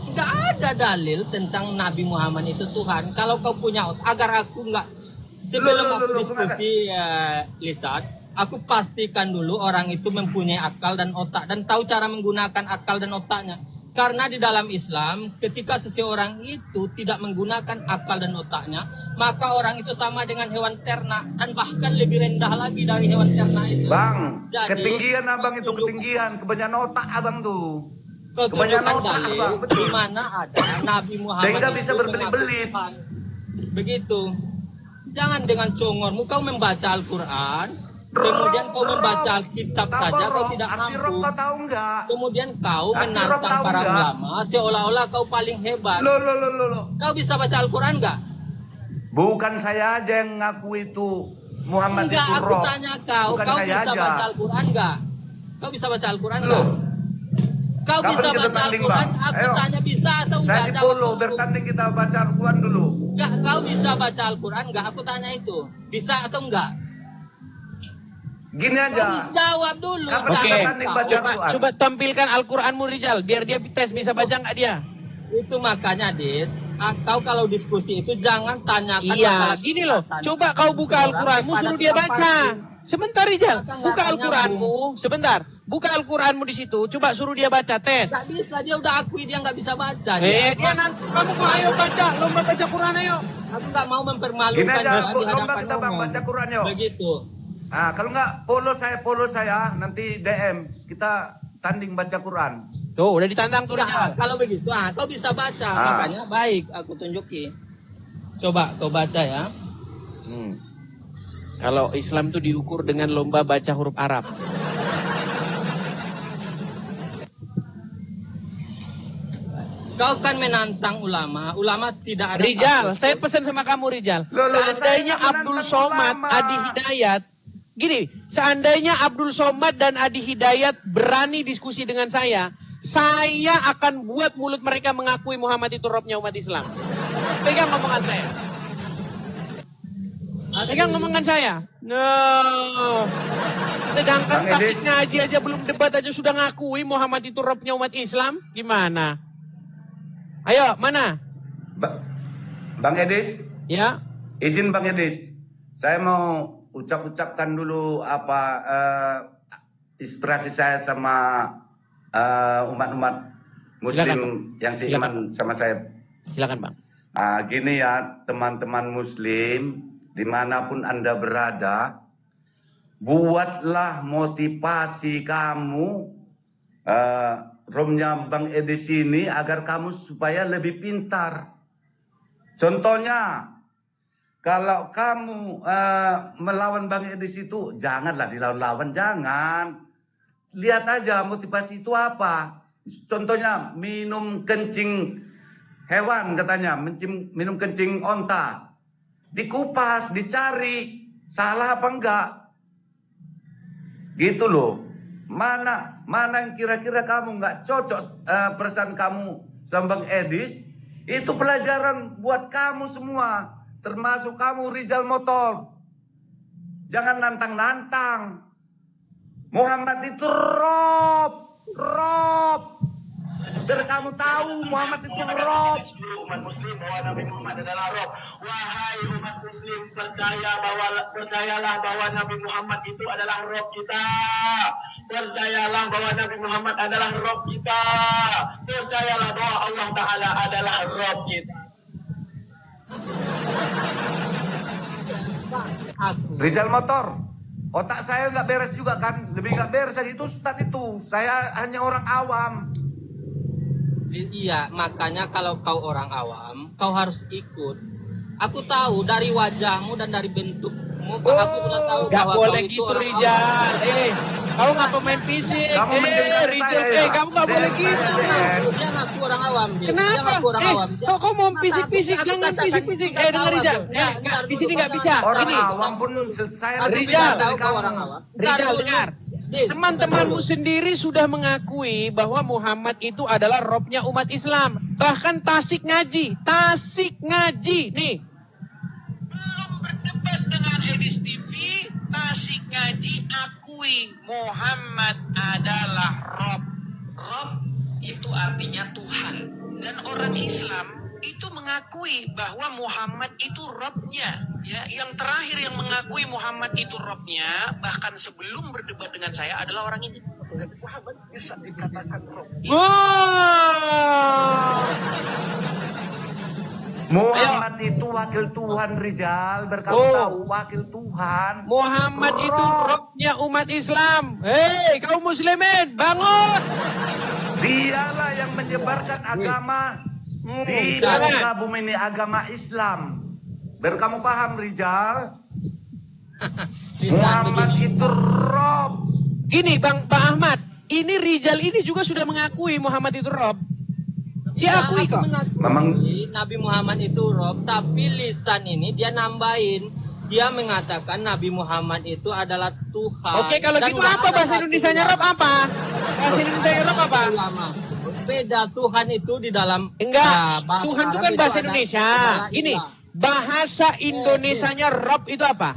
Nggak ada dalil tentang Nabi Muhammad itu Tuhan. Kalau kau punya agar aku nggak sebelum aku diskusi Lisan, aku pastikan dulu orang itu mempunyai akal dan otak dan tahu cara menggunakan akal dan otaknya. Karena di dalam Islam, ketika seseorang itu tidak menggunakan akal dan otaknya, maka orang itu sama dengan hewan ternak dan bahkan lebih rendah lagi dari hewan ternak itu. Bang, Jadi, ketinggian abang itu ketinggian, kebanyakan otak abang tuh. Kau Kebanyakan tunjukkan otak, dalil Bang, betul. di mana ada Nabi Muhammad Sehingga itu bisa berbelit-belit. mengaku Tuhan. Begitu. Jangan dengan congormu kau membaca Al-Quran, kemudian kau membaca Alkitab saja kau tidak mampu. Kau tahu nggak? Kemudian kau Arti menantang Rob tahu para nggak? ulama seolah-olah kau paling hebat. Loh. Kau bisa baca Al-Quran nggak? Bukan saya aja yang ngaku itu Muhammad Enggak, itu aku Rob. tanya kau. Bukan Kau saya bisa aja. baca Al-Quran nggak? Kau bisa baca Al-Quran Loh. nggak? Kau Kapan bisa kita baca tanding, Al-Quran? Bang? Aku Ayo. tanya bisa atau enggak? Saya di Jawab Polo, dulu. bertanding kita baca Al-Quran dulu. Enggak, kau bisa baca Al-Quran enggak? Aku tanya itu. Bisa atau enggak? Gini Kau aja. bisa jawab dulu. Kapan Oke. kita Jangan tanding kau. baca Al-Quran? Coba tampilkan Al-Quranmu Rizal, biar dia tes bisa baca nggak dia. Itu makanya, Des, kau kalau diskusi itu jangan tanyakan Iya, masalah gini loh. kesehatan. Coba kau buka Seseorang Al-Quranmu, kepada suruh dia tukang baca. parkir. Sebentar Rizal, Maka nggak buka akan Al-Quranmu. Sebentar, buka Al-Quranmu di situ. Coba suruh dia baca, tes. Nggak bisa, dia udah akui dia nggak bisa baca. Dia nanti, kamu kok ayo baca, lomba baca Quran ayo. Aku nggak mau Gini mempermalukan aja, dia di lomba hadapan kita Bang, umum. baca Quran yuk. Begitu. Kalau nggak follow saya, nanti DM kita tanding baca Quran. Tuh, udah ditantang tuh Enggak, Rizal. kalau begitu, kau bisa baca. Makanya baik, aku tunjuki. Coba kau baca ya. Kalau Islam tuh diukur dengan lomba baca huruf Arab. Kau kan menantang ulama. Ulama tidak ada Rizal, satu- saya pesan sama kamu Rizal. Loh, Seandainya saya nggak Abdul menantang Somad, ulama. Adi Hidayat, gini, seandainya Abdul Somad dan Adi Hidayat berani diskusi dengan saya akan buat mulut mereka mengakui Muhammad itu Robnya umat Islam. Pegang ngomongan saya. Pegang ngomongan saya. No. Sedangkan Bang Edi. Tasik Ngaji aja belum debat aja sudah ngakui Muhammad itu Robnya umat Islam. Gimana? Ayo, mana? Bang Edis, Ya. izin Bang Edis. Saya mau ucapkan dulu inspirasi saya sama umat-umat Muslim yang seiman sama saya. Silakan Bang. Gini ya teman-teman Muslim, dimanapun Anda berada, buatlah motivasi kamu, roomnya Bang Edi sini agar kamu supaya lebih pintar. Contohnya, kalau kamu melawan Bang Edi itu, janganlah dilawan-lawan, jangan. Lihat aja motivasi itu apa. Contohnya minum kencing hewan katanya, minum kencing onta. Dikupas, dicari, salah apa enggak? Gitu loh. Mana yang kira-kira kamu enggak cocok perasaan kamu sama Bang Edis, itu pelajaran buat kamu semua. Termasuk kamu Rizal Motor. Jangan nantang-nantang. Muhammad itu Rob. Biar kamu tahu Muhammad itu Rob. Umat Muslim bahwa Nabi Muhammad adalah Rob. Wahai umat Muslim, percayalah bahwa Nabi Muhammad itu adalah Rob kita. Percayalah bahwa Nabi Muhammad adalah Rob kita. Percayalah bahwa Allah Ta'ala adalah Rob kita. Rizal Motor. Otak saya nggak beres juga kan. Lebih nggak beres dari itu Ustaz itu. Saya hanya orang awam. Iya, makanya kalau kau orang awam, kau harus ikut. Aku tahu dari wajahmu dan dari bentukmu, aku sudah tahu Gak bahwa boleh kau itu gitu orang Rizal. awam. Kau nggak pemain fisik. Kamu mendengar Rizal, saya, ya? kamu nggak boleh gitu. Dia ngaku orang awam. Dia Kenapa? ngaku orang awam. Kok mau fisik-fisik? Aku Jangan katakan, fisik-fisik. sudah Dengar tahu Rizal. aku. Di sini nggak bisa. Orang Ini. awam pun saya Aku lebih Rizal. sudah dari tahu kau kamu. orang awam. Rizal, dengar. Teman-temanmu sendiri sudah mengakui bahwa Muhammad itu adalah robnya umat Islam. Bahkan Tasik ngaji. Nih. Belum berdebat dengan Edis TV, Tasik ngaji akui Muhammad adalah rob. Rob itu artinya Tuhan. Dan orang Islam itu mengakui bahwa Muhammad itu robnya. Ya, yang terakhir yang mengakui Muhammad itu robnya, bahkan sebelum berdebat dengan saya adalah orang ini. Muhammad bisa dikatakan rob. Muhammad itu wakil Tuhan Rizal. Berkamu tahu wakil Tuhan. Muhammad itu robnya umat Islam. Hei, kaum muslimin, bangun! Dialah yang menyebarkan agama di muka bumi ini, agama Islam. Biar kamu paham Rizal. Muhammad itu Rob. Gini Pak Ahmad, ini Rizal ini juga sudah mengakui Muhammad itu Rob. Dia akui kok. Mengakui Nabi Muhammad itu Rob, tapi lisan ini dia nambahin. Dia mengatakan Nabi Muhammad itu adalah Tuhan. Oke, kalau Dan gitu nggak apa ada bahasa satu Indonesianya Rob apa? Bahasa Indonesianya Rob apa? ulama. Beda Tuhan itu di dalam Enggak, bahasa Tuhan itu Arab kan bahasa ada Indonesia. adalah Ini ilah. bahasa Indonesianya Rob itu apa?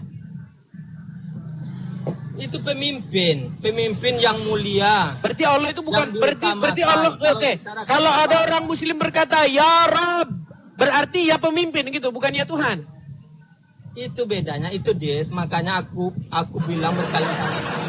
Itu pemimpin yang mulia. Berarti Allah itu bukan Yang berarti diutamakan. Allah oke. Kalau Kalau secara ada orang muslim berkata ya Rob, berarti ya pemimpin gitu, bukan ya Tuhan. Itu bedanya, itu Des. Makanya aku bilang berkali-kali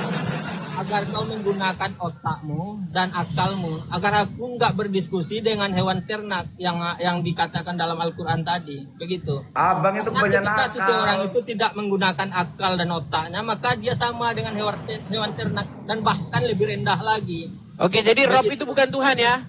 agar kau menggunakan otakmu dan akalmu, agar aku nggak berdiskusi dengan hewan ternak yang dikatakan dalam Al-Quran tadi, begitu. Abang itu Karena banyak ketika nakal. seseorang itu tidak menggunakan akal dan otaknya, maka dia sama dengan hewan ternak dan bahkan lebih rendah lagi. Oke, jadi Rob itu bukan Tuhan ya.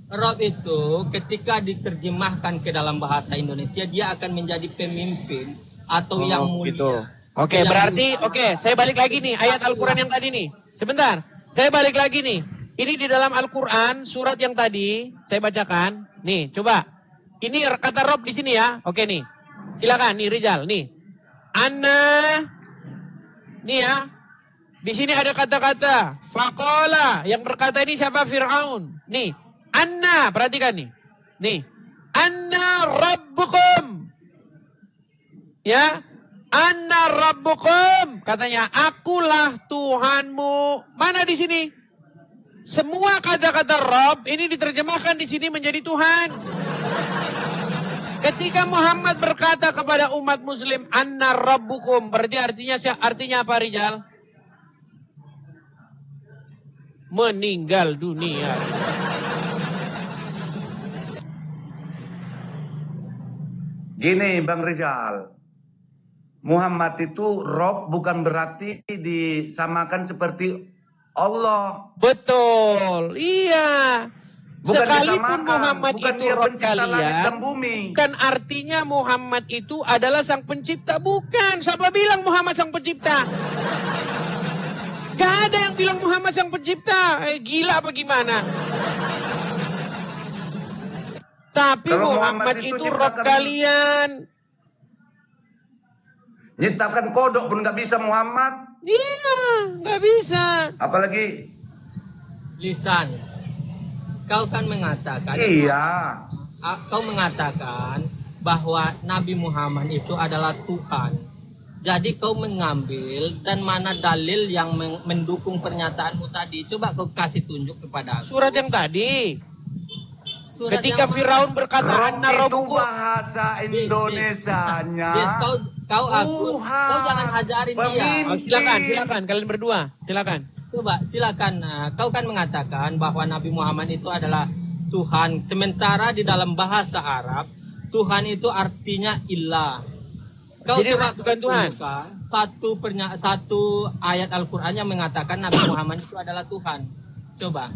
Rob itu ketika diterjemahkan ke dalam bahasa Indonesia, dia akan menjadi pemimpin atau yang mulia. Gitu. Oke, Yang berarti diutamakan. saya balik lagi nih ayat Al-Quran yang tadi nih. Sebentar, saya balik lagi nih. Ini di dalam Al-Quran surat yang tadi saya bacakan. Nih, coba. Ini kata Rob di sini ya. Oke nih. Silakan nih Rizal nih. Anna. Nih ya. Di sini ada kata-kata faqala, yang berkata ini siapa? Fir'aun. Nih, Anna, perhatikan nih. Nih. Anna rabbukum. Ya. Anna rabbukum, katanya akulah Tuhanmu. Mana di sini? Semua kata-kata Rabb ini diterjemahkan di sini menjadi Tuhan. Ketika Muhammad berkata kepada umat muslim, Anna Rabbukum, berarti artinya apa, Rijal? Meninggal dunia. Gini Bang Rizal, Muhammad itu Rob bukan berarti disamakan seperti Allah. Betul, iya. Bukan Sekalipun disamakan, Muhammad bukan itu dia Rob pencipta langit kalian, dan bumi. bukan artinya Muhammad itu adalah sang pencipta. Bukan, siapa bilang Muhammad sang pencipta? Gak ada yang bilang Muhammad sang pencipta. Gila apa gimana? Tapi Kalau Muhammad Muhammad itu itu Rob ciptakan- kalian. Nyiptakan kodok pun nggak bisa Muhammad, Iya, gak bisa. apalagi Lisan, kau kan mengatakan, iya. kau mengatakan bahwa Nabi Muhammad itu adalah Tuhan. Jadi kau mengambil dan mana dalil yang mendukung pernyataanmu tadi? Coba kau kasih tunjuk kepada aku. Surat yang tadi. Surat Ketika yang Firaun berkata, Rob Anna itu Rabbukum. bahasa Indonesianya. Yes, kau aku, Tuhan. kau jangan ajarin dia. Oh, silakan kalian berdua, silakan. Coba silakan. Kau kan mengatakan bahwa Nabi Muhammad itu adalah Tuhan. Sementara di dalam bahasa Arab, Tuhan itu artinya ilah. Kau Jadi coba bukan Tuhan. tunjukkan satu ayat Al-Quran yang mengatakan Nabi Muhammad itu adalah Tuhan. Coba.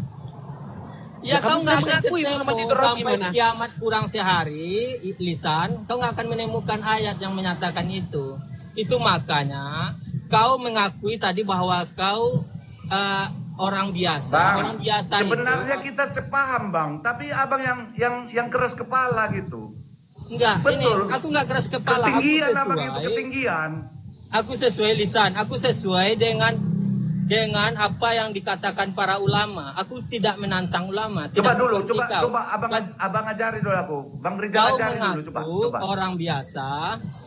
Ya, kamu kau nggak nggak akan mengakui ketemu Muhammad itu Rob sampai gimana? kiamat kurang sehari, Lisan. Kau nggak akan menemukan ayat yang menyatakan itu. Itu makanya kau mengakui tadi bahwa kau orang biasa. Bang, Orang biasa sebenarnya itu, kita sepaham Bang, tapi abang yang keras kepala gitu. enggak. Betul. Ini aku nggak keras kepala. Ketinggian abang itu ketinggian. Aku sesuai lisan. Aku sesuai dengan apa yang dikatakan para ulama. Aku tidak menantang ulama. Coba Tidak dulu, seperti kau. coba abang ajari dulu aku. Bang Rizal Kau ajari dulu, mengaku coba. orang biasa.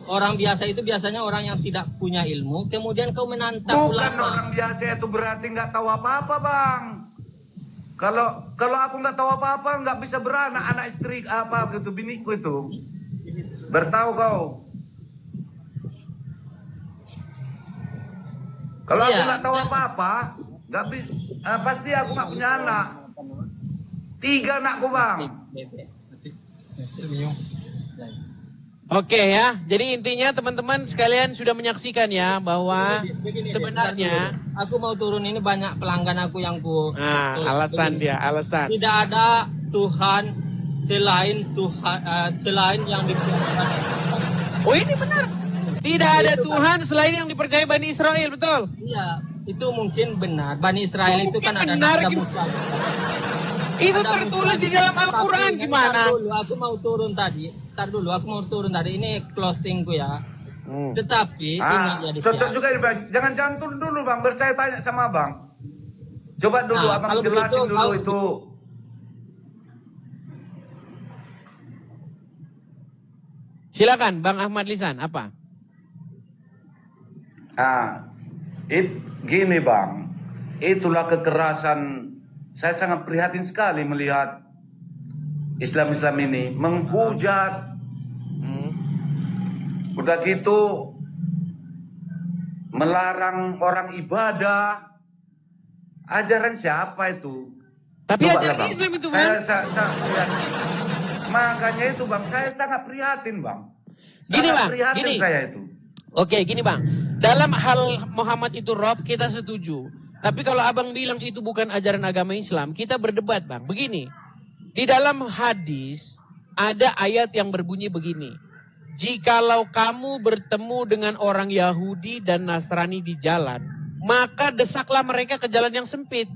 Orang biasa itu biasanya orang yang tidak punya ilmu. Kemudian kau menantang Bukan ulama. orang biasa itu berarti nggak tahu apa-apa Bang. Kalau aku nggak tahu apa-apa nggak bisa beranak, anak istri apa gitu biniku itu. Bertahu kau. Kalau aku Iya. nggak tahu apa-apa, nggak bisa. Pasti aku nggak punya anak. 3 anakku Bang. Oke ya, jadi intinya teman-teman sekalian sudah menyaksikan ya bahwa Begini, sebenarnya aku mau turun ini banyak pelanggan aku yang alasan begini. dia, alasan. Tidak ada Tuhan selain selain yang dipercaya. Oh ini benar. Tidak ada Tuhan selain yang dipercaya Bani Israel, betul? Iya, itu mungkin benar. Bani Israel itu kan ada benar, Nabi gimana? Musa. Itu Ada tertulis Musa di dalam Tapi Al-Quran gimana? Tar dulu, aku mau turun tadi. Aku mau turun tadi. Ini closingku ya. Tetapi ingat ya di Cocok sini. juga Bang. Jangan turun dulu Bang, saya tanya sama Bang. Coba dulu Nah, abang kalau jelasin begitu, dulu kau- itu. Silakan Bang Ahmad Lisan, apa? Gini Bang, itulah kekerasan. Saya sangat prihatin sekali melihat Islam-Islam ini menghujat. Udah gitu melarang orang ibadah. Ajaran siapa itu? Tapi Coba ajaran lah, Bang. Islam itu, Bang. Makanya itu Bang, saya sangat prihatin Bang. Gini, Sangat Bang, prihatin gini. saya itu. Oke, gini Bang. Dalam hal Muhammad itu Rob, kita setuju. Tapi kalau abang bilang itu bukan ajaran agama Islam, kita berdebat Bang. Begini, di dalam hadis ada ayat yang berbunyi begini. Jikalau kamu bertemu dengan orang Yahudi dan Nasrani di jalan, maka desaklah mereka ke jalan yang sempit.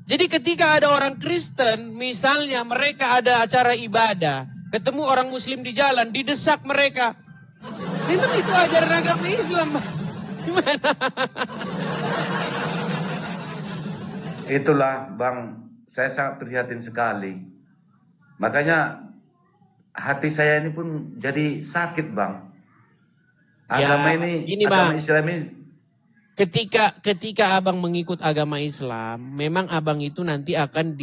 Jadi ketika ada orang Kristen, misalnya mereka ada acara ibadah, ketemu orang Muslim di jalan, didesak mereka. Memang itu ajaran agama Islam, Bang. Gimana? Itulah Bang, saya sangat prihatin sekali. Makanya hati saya ini pun jadi sakit Bang. Agama Ya, ini, gini, agama Bang. Islam ini. Ketika abang mengikut agama Islam, memang abang itu nanti akan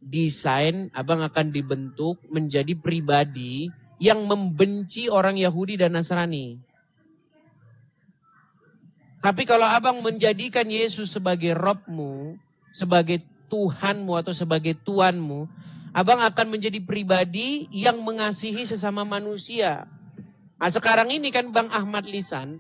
desain, abang akan dibentuk menjadi pribadi yang membenci orang Yahudi dan Nasrani. Tapi kalau abang menjadikan Yesus sebagai Robmu, sebagai Tuhanmu atau sebagai Tuanmu, abang akan menjadi pribadi yang mengasihi sesama manusia. Nah, sekarang ini kan Bang Ahmad Lisan,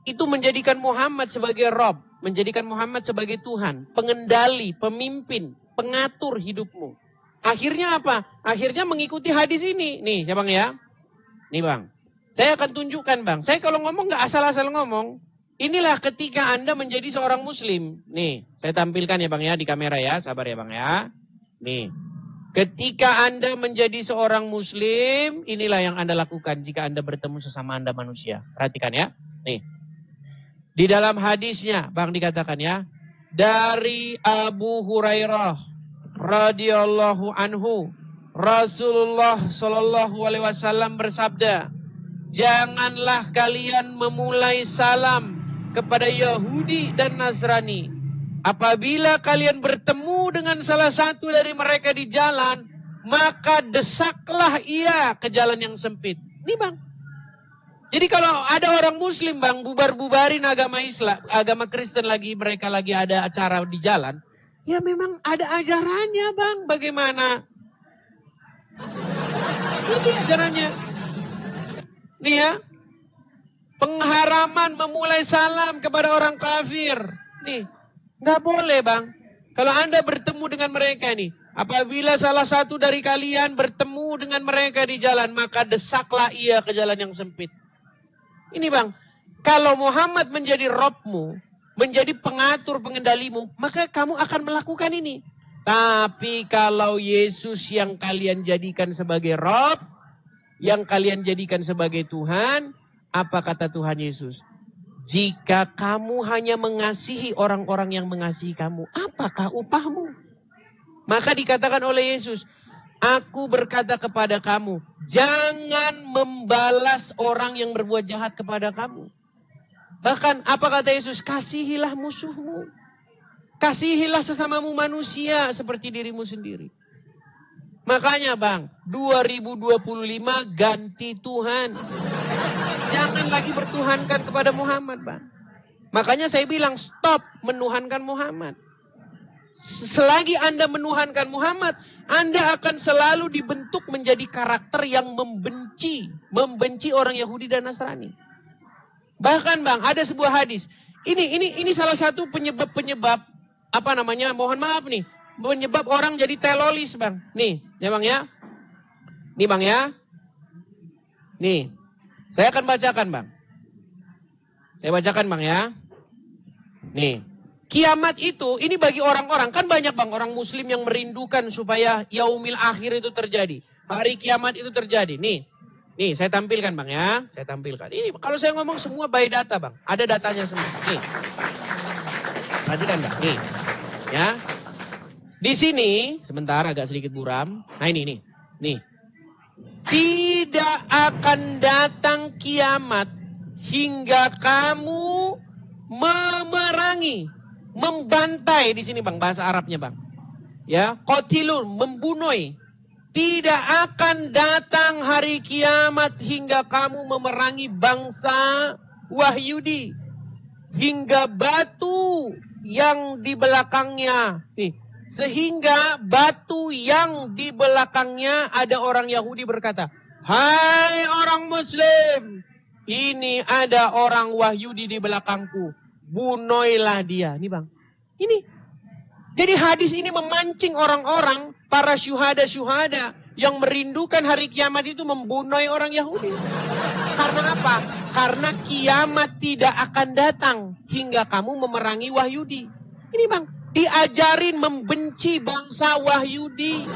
itu menjadikan Muhammad sebagai Rob, menjadikan Muhammad sebagai Tuhan, pengendali, pemimpin, pengatur hidupmu. Akhirnya apa? Akhirnya mengikuti hadis ini. Nih, ya Bang ya. Nih Bang, saya akan tunjukkan Bang. Saya kalau ngomong gak asal-asal ngomong. Inilah ketika Anda menjadi seorang Muslim. Nih, saya tampilkan ya Bang ya di kamera ya. Sabar ya Bang ya. Nih, ketika Anda menjadi seorang Muslim, inilah yang Anda lakukan jika Anda bertemu sesama Anda manusia. Perhatikan ya. Nih, di dalam hadisnya Bang dikatakan ya. Dari Abu Hurairah radhiyallahu anhu, Rasulullah Shallallahu Alaihi Wasallam bersabda, janganlah kalian memulai salam kepada Yahudi dan Nasrani. Apabila kalian bertemu dengan salah satu dari mereka di jalan, maka desaklah ia ke jalan yang sempit. Ini Bang. Jadi kalau ada orang Muslim Bang, bubar-bubarin agama Islam, agama Kristen lagi, mereka lagi ada acara di jalan, ya memang ada ajarannya Bang. Bagaimana? Ini ajarannya. Nih ya. Pengharaman memulai salam kepada orang kafir. Nih. Nggak boleh Bang. Kalau Anda bertemu dengan mereka nih. Apabila salah satu dari kalian bertemu dengan mereka di jalan, maka desaklah ia ke jalan yang sempit. Ini Bang. Kalau Muhammad menjadi Robmu, menjadi pengatur pengendalimu, maka kamu akan melakukan ini. Tapi kalau Yesus yang kalian jadikan sebagai Rob, yang kalian jadikan sebagai Tuhan, apa kata Tuhan Yesus? Jika kamu hanya mengasihi orang-orang yang mengasihi kamu, apakah upahmu? Maka dikatakan oleh Yesus, aku berkata kepada kamu, jangan membalas orang yang berbuat jahat kepada kamu. Bahkan apa kata Yesus? Kasihilah musuhmu. Kasihilah sesamamu manusia seperti dirimu sendiri. Makanya Bang, 2025 ganti Tuhan. Jangan lagi bertuhankan kepada Muhammad Bang. Makanya saya bilang stop menuhankan Muhammad. Selagi Anda menuhankan Muhammad, Anda akan selalu dibentuk menjadi karakter yang membenci orang Yahudi dan Nasrani. Bahkan Bang, ada sebuah hadis. Ini salah satu penyebab apa namanya? Mohon maaf nih. Menyebab orang jadi telolis Bang. Nih, ya Bang ya. Nih Bang ya. Nih. Saya akan bacakan Bang. Saya bacakan Bang ya. Nih. Kiamat itu, ini bagi orang-orang. Kan banyak Bang orang Muslim yang merindukan supaya yaumil akhir itu terjadi. Hari kiamat itu terjadi. Nih. Nih saya tampilkan Bang ya. Saya tampilkan. Ini kalau saya ngomong semua by data Bang. Ada datanya semua. Nih. Perhatikan Bang. Nih. Ya. Di sini, sebentar agak sedikit buram. Nah ini. Nih. Tidak akan datang kiamat hingga kamu memerangi, membantai di sini Bang, bahasa Arabnya Bang. Ya, qatilun, membunuh. Tidak akan datang hari kiamat hingga kamu memerangi bangsa Wahyudi. Hingga batu yang di belakangnya. Nih. Sehingga batu yang di belakangnya ada orang Yahudi berkata, hai orang Muslim, ini ada orang Wahyudi di belakangku, bunuhlah dia. Ini Bang, ini. Jadi hadis ini memancing orang-orang, para syuhada-syuhada yang merindukan hari kiamat itu membunuh orang Yahudi. Karena apa? Karena kiamat tidak akan datang hingga kamu memerangi Wahyudi. Ini Bang. Diajarin membenci bangsa Wahyudi.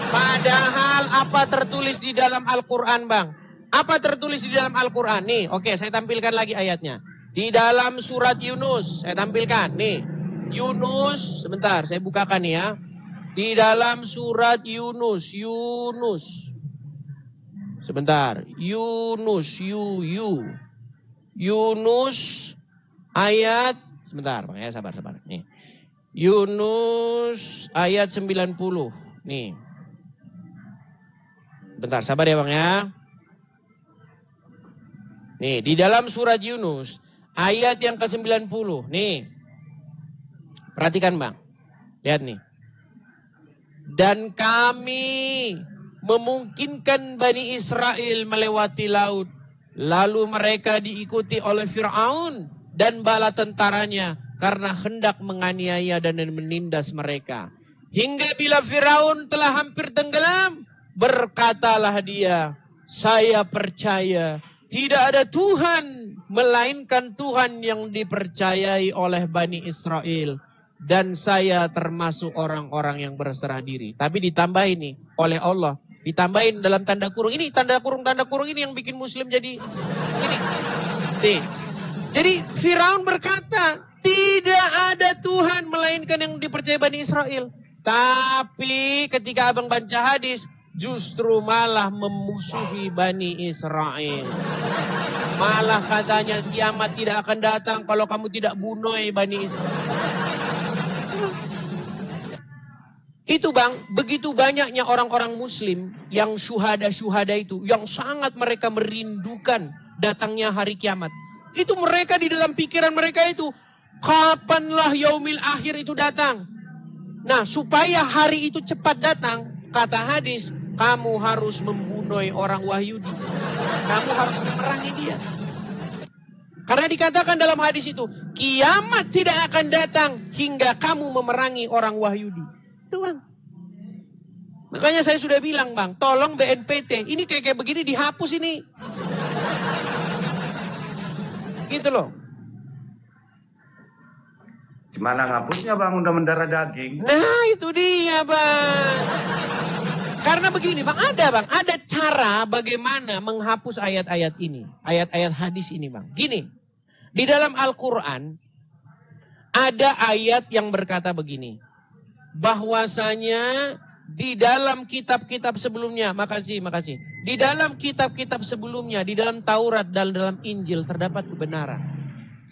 Padahal apa tertulis di dalam Al-Quran Bang? Apa tertulis di dalam Al-Quran? Nih, oke saya tampilkan lagi ayatnya. Di dalam surat Yunus, saya tampilkan. Nih, Yunus, sebentar saya bukakan nih ya. Di dalam surat Yunus. Sebentar, Yunus ayat, sebentar Bang ya, sabar. Nih. Yunus ayat 90. Nih. Bentar, sabar ya Bang ya. Nih, di dalam surat Yunus, ayat yang ke-90. Nih, perhatikan Bang. Lihat nih. Dan kami memungkinkan Bani Israel melewati laut. Lalu mereka diikuti oleh Fir'aun dan bala tentaranya karena hendak menganiaya dan menindas mereka. Hingga bila Fir'aun telah hampir tenggelam, berkatalah dia, saya percaya tidak ada Tuhan melainkan Tuhan yang dipercayai oleh Bani Israel. Dan saya termasuk orang-orang yang berserah diri. Tapi ditambahin nih oleh Allah. Ditambahin dalam tanda kurung. Ini tanda kurung ini yang bikin Muslim jadi ini. Nih. Jadi Firaun berkata, tidak ada Tuhan melainkan yang dipercayai Bani Israel. Tapi ketika abang baca hadis, justru malah memusuhi Bani Israel. Malah katanya kiamat tidak akan datang kalau kamu tidak bunuh Bani Israel. Itu Bang, begitu banyaknya orang-orang Muslim yang syuhada-syuhada itu, yang sangat mereka merindukan datangnya hari kiamat. Itu mereka di dalam pikiran mereka itu, kapanlah yaumil akhir itu datang. Nah, supaya hari itu cepat datang, kata hadis, kamu harus membunuh orang Wahyudi. Kamu harus memerangi dia. Karena dikatakan dalam hadis itu, kiamat tidak akan datang hingga kamu memerangi orang Wahyudi. Itu Bang. Makanya saya sudah bilang Bang, tolong BNPT, ini kayak begini dihapus ini. Gitu loh. Gimana ngapusnya Bang, udah mendarah daging? Nah itu dia Bang. Karena begini Bang, ada cara bagaimana menghapus ayat-ayat ini. Ayat-ayat hadis ini Bang. Gini, di dalam Al-Quran ada ayat yang berkata begini. Bahwasanya di dalam kitab-kitab sebelumnya, makasih. Di dalam kitab-kitab sebelumnya, di dalam Taurat dan dalam Injil terdapat kebenaran.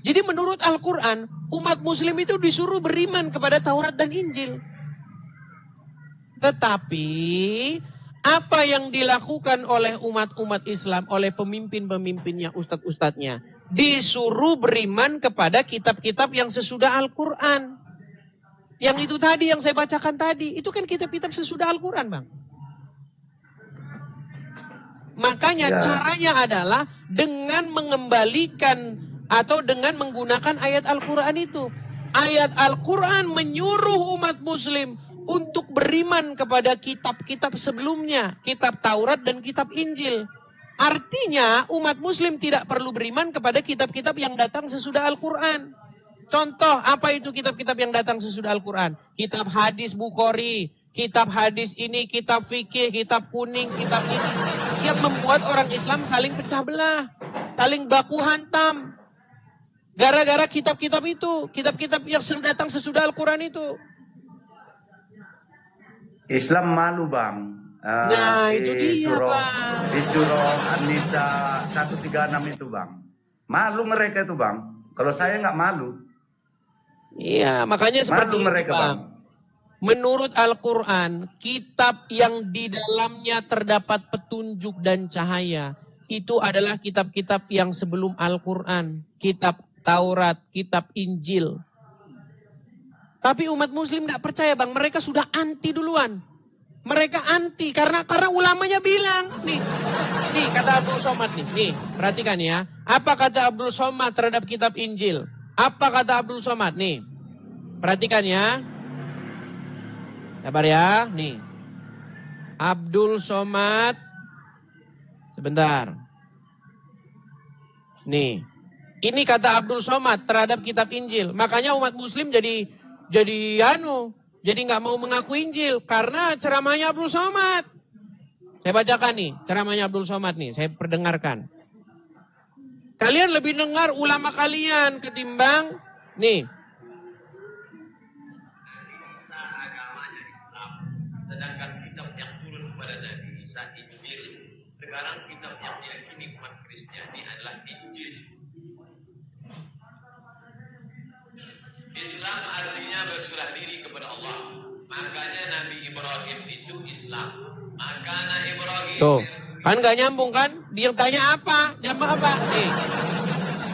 Jadi menurut Al-Quran, umat Muslim itu disuruh beriman kepada Taurat dan Injil. Tetapi apa yang dilakukan oleh umat-umat Islam, oleh pemimpin-pemimpinnya, ustadz-ustadznya, disuruh beriman kepada kitab-kitab yang sesudah Al-Quran. Yang itu tadi yang saya bacakan tadi, itu kan kitab-kitab sesudah Al-Quran Bang. Makanya caranya adalah dengan mengembalikan atau dengan menggunakan ayat Al-Quran itu. Ayat Al-Quran menyuruh umat Muslim untuk beriman kepada kitab-kitab sebelumnya. Kitab Taurat dan kitab Injil. Artinya umat Muslim tidak perlu beriman kepada kitab-kitab yang datang sesudah Al-Quran. Contoh, apa itu kitab-kitab yang datang sesudah Al-Quran? Kitab hadis Bukhari, kitab hadis ini, kitab fikih, kitab kuning, kitab ini. Yang membuat orang Islam saling pecah belah, saling baku hantam. Gara-gara kitab-kitab itu, kitab-kitab yang datang sesudah Al-Quran itu. Islam malu Bang. Nah itu dia Bang. Di surah An-Nisa 136 itu Bang. Malu mereka itu Bang. Kalau saya nggak malu. Iya, makanya seperti itu mereka, Bang. Menurut Al-Quran, kitab yang di dalamnya terdapat petunjuk dan cahaya, itu adalah kitab-kitab yang sebelum Al-Quran. Kitab Taurat, kitab Injil. Tapi umat Muslim nggak percaya Bang, mereka sudah anti duluan. Mereka anti karena ulamanya bilang, nih kata Abdul Somad nih, perhatikan ya. Apa kata Abdul Somad terhadap kitab Injil? Apa kata Abdul Somad? Nih, perhatikan ya. Sabar ya, nih. Abdul Somad. Sebentar. Nih. Ini kata Abdul Somad terhadap kitab Injil. Makanya umat Muslim jadi nggak mau mengaku Injil karena ceramahnya Abdul Somad. Saya bacakan nih, ceramahnya Abdul Somad nih, saya perdengarkan. Kalian lebih dengar ulama kalian ketimbang nih. Agamanya Islam, sedangkan kitab yang turun kepada Nabi Isa Injil. Sekarang kitab yang diyakini umat Kristiani adalah Injil. Islam artinya berserah diri kepada Allah. Makanya Nabi Ibrahim itu Islam. Makanya Ibrahim. Tuh, kan gak nyambung kan? Dia tanya apa? Nyambung apa? Nih,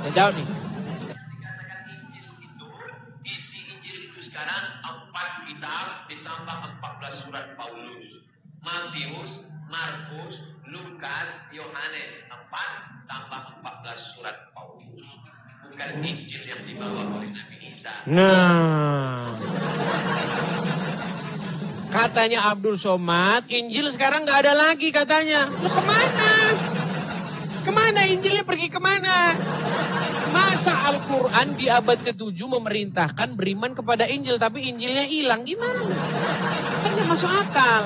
saya jawab nih. Dikatakan Injil itu, isi Injil itu sekarang 4 kitab ditambah 14 surat Paulus. Matius, Markus, Lukas, Yohanes. 4 tambah 14 surat Paulus. Bukan Injil yang dibawa oleh Nabi Isa. Nah, katanya Abdul Somad, Injil sekarang nggak ada lagi katanya. Lu kemana? Kemana Injilnya pergi kemana? Masa Al-Quran di abad ke-7 memerintahkan beriman kepada Injil, tapi Injilnya hilang, gimana? Kan nggak masuk akal.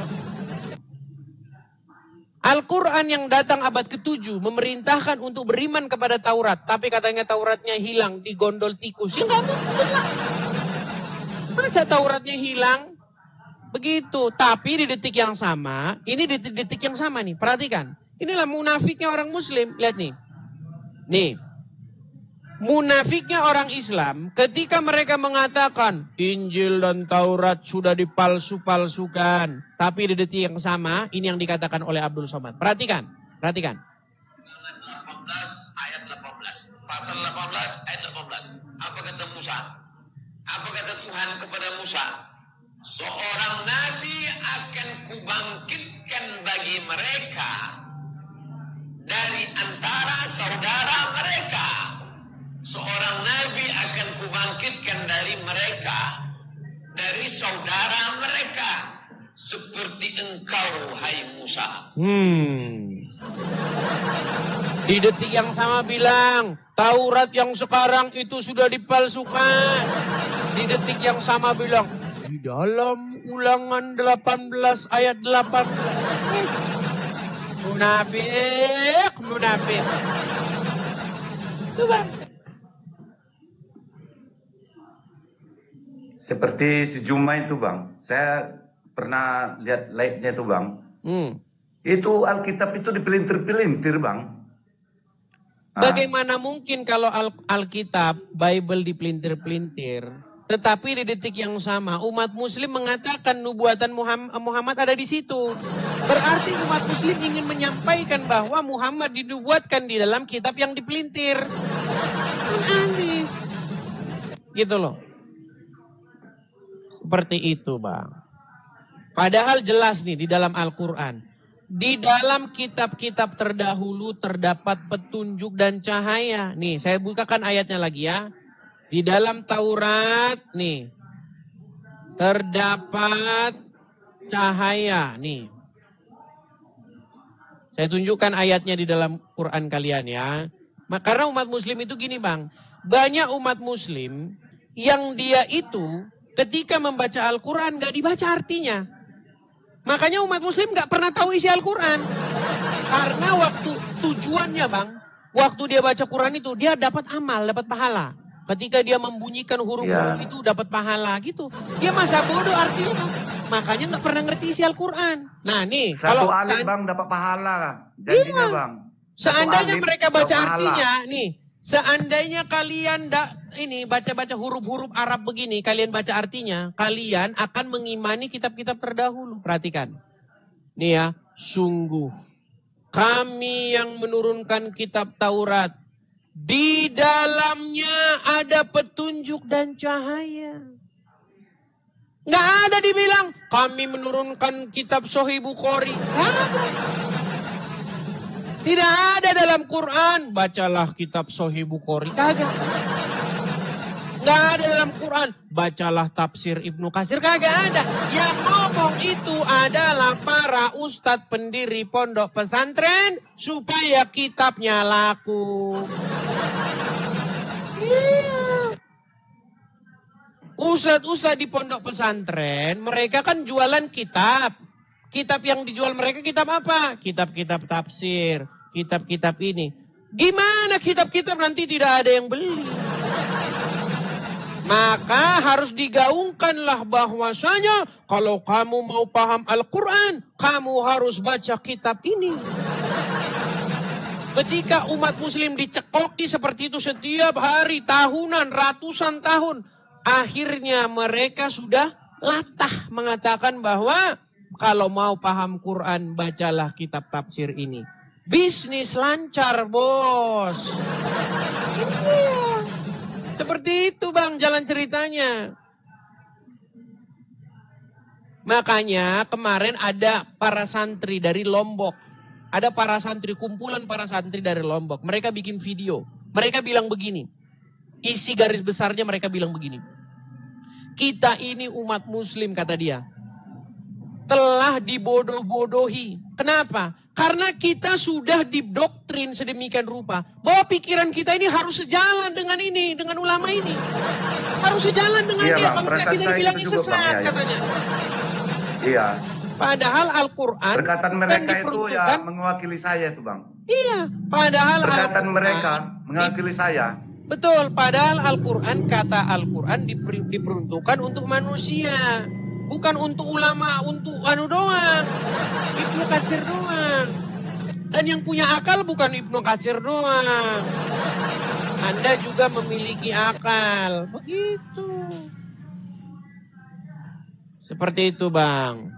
Al-Quran yang datang abad ke-7 memerintahkan untuk beriman kepada Taurat, tapi katanya Tauratnya hilang, digondol tikus. Ya nggak mungkin lah. Masa Tauratnya hilang? Begitu. Tapi di detik yang sama, ini di detik yang sama nih, perhatikan. Inilah munafiknya orang Muslim. Lihat nih. Nih. Munafiknya orang Islam ketika mereka mengatakan Injil dan Taurat sudah dipalsu-palsukan. Tapi di detik yang sama, ini yang dikatakan oleh Abdul Somad. Perhatikan. Perhatikan. 18 ayat 18. Pasal 18 ayat 18. Apa kata Musa? Apa kata Tuhan kepada Musa? Seorang nabi akan kubangkitkan bagi mereka dari antara saudara mereka. Seorang nabi akan kubangkitkan dari mereka, dari saudara mereka, seperti engkau, hai Musa. Di detik yang sama bilang, Taurat yang sekarang itu sudah dipalsukan. Di detik yang sama bilang, di dalam Ulangan 18 ayat 18. Munafik, munafik. Itu bang. Seperti si Juma itu bang, saya pernah lihat live-nya itu bang. Itu Alkitab itu dipelintir-pelintir bang. Bagaimana mungkin kalau Alkitab, Bible dipelintir-pelintir, tetapi di detik yang sama umat Muslim mengatakan nubuatan Muhammad ada di situ. Berarti umat Muslim ingin menyampaikan bahwa Muhammad dinubuatkan di dalam kitab yang dipelintir. Aneh. Gitu loh. Seperti itu bang. Padahal jelas nih di dalam Al-Quran. Di dalam kitab-kitab terdahulu terdapat petunjuk dan cahaya. Nih saya bukakan ayatnya lagi ya. Di dalam Taurat nih. Terdapat cahaya nih. Saya tunjukkan ayatnya di dalam Quran kalian ya. Karena umat Muslim itu gini bang. Banyak umat Muslim yang dia itu ketika membaca Al-Quran gak dibaca artinya. Makanya umat Muslim gak pernah tahu isi Al-Quran. Karena waktu tujuannya bang, waktu dia baca Quran itu dia dapat amal, dapat pahala. Ketika dia membunyikan huruf-huruf itu dapat pahala gitu. Dia masa bodoh artinya. Makanya gak pernah ngerti isi Al-Quran. Nah nih. Satu alif bang dapat pahala. Janjinya bang. Seandainya mereka baca artinya nih. Seandainya kalian ini baca-baca huruf-huruf Arab begini, kalian baca artinya, kalian akan mengimani kitab-kitab terdahulu. Perhatikan. Nih ya, sungguh kami yang menurunkan kitab Taurat, di dalamnya ada petunjuk dan cahaya. Nggak ada dibilang kami menurunkan kitab Sahih Bukhari. Tidak ada dalam Quran, bacalah kitab Sahih Bukhari. Kagak. Nggak ada dalam Quran, bacalah tafsir Ibnu Katsir. Kagak ada. Yang ngomong itu adalah para ustadz pendiri pondok pesantren supaya kitabnya laku. Ustadz-ustadz di pondok pesantren, mereka kan jualan kitab. Kitab yang dijual mereka kitab apa? Kitab-kitab tafsir, kitab-kitab ini. Gimana kitab-kitab nanti tidak ada yang beli? Maka harus digaungkanlah bahwasanya kalau kamu mau paham Al-Quran, kamu harus baca kitab ini. Ketika umat Muslim dicekoki seperti itu setiap hari, tahunan, ratusan tahun, akhirnya mereka sudah latah mengatakan bahwa kalau mau paham Quran, bacalah kitab tafsir ini. Bisnis lancar, bos. Iya. Seperti itu Bang jalan ceritanya. Makanya kemarin ada para santri dari Lombok. Ada para santri, kumpulan para santri dari Lombok. Mereka bikin video. Mereka bilang begini. Isi garis besarnya mereka bilang begini. Kita ini umat muslim, kata dia, telah dibodoh-bodohi. Kenapa? Karena kita sudah didoktrin sedemikian rupa. Bahwa pikiran kita ini harus sejalan dengan ini, dengan ulama ini. Harus sejalan dengan dia. Kalau kita dibilangin sesat, katanya. Iya. Padahal Al-Quran Perkataan mereka itu ya mewakili saya itu Bang. Iya. Padahal Perkataan mereka mewakili saya. Betul. Padahal Al-Quran, kata Al-Quran diperuntukkan untuk manusia. Bukan untuk ulama, untuk anu doang. Ibnu Katsir doang. Dan yang punya akal bukan Ibnu Katsir doang. Anda juga memiliki akal. Begitu. Seperti itu Bang.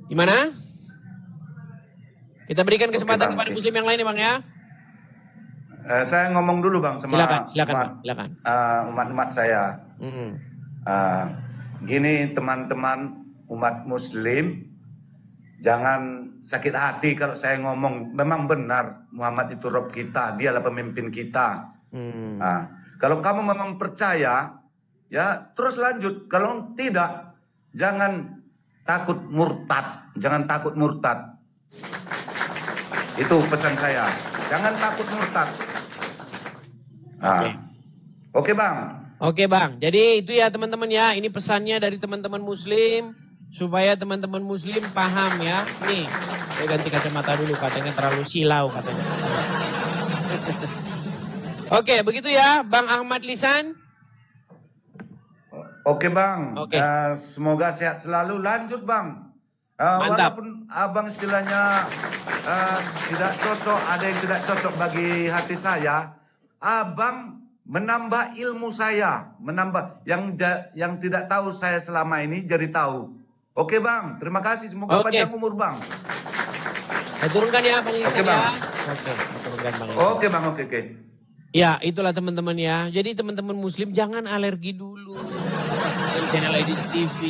Gimana? Kita berikan kesempatan kepada muslim yang lain ya Bang ya. Saya ngomong dulu Bang sama silakan. umat-umat saya. Gini teman-teman umat muslim, jangan sakit hati kalau saya ngomong. Memang benar Muhammad itu Rob kita, dialah pemimpin kita. Kalau kamu memang percaya, ya terus lanjut. Kalau tidak, jangan takut murtad. Jangan takut murtad. Itu pesan saya. Jangan takut murtad. Oke Bang. Oke Bang. Jadi itu ya teman-teman ya. Ini pesannya dari teman-teman muslim. Supaya teman-teman muslim paham ya. Nih, saya ganti kacamata dulu. Katanya terlalu silau katanya. Oke, begitu ya Bang Ahmad Lisan. Oke Bang. Semoga sehat selalu. Lanjut Bang. Mantap. Walaupun Abang istilahnya tidak cocok, ada yang tidak cocok bagi hati saya, Abang menambah ilmu saya, menambah yang tidak tahu saya selama ini jadi tahu. Oke Bang, terima kasih. Semoga panjang umur Bang. Saya turunkan ya Bang Isan Bang. ya. Oke, turunkan Bang Isan. Oke Bang, oke. Ya, itulah teman-teman ya. Jadi teman-teman muslim jangan alergi dulu dari channel Edis TV.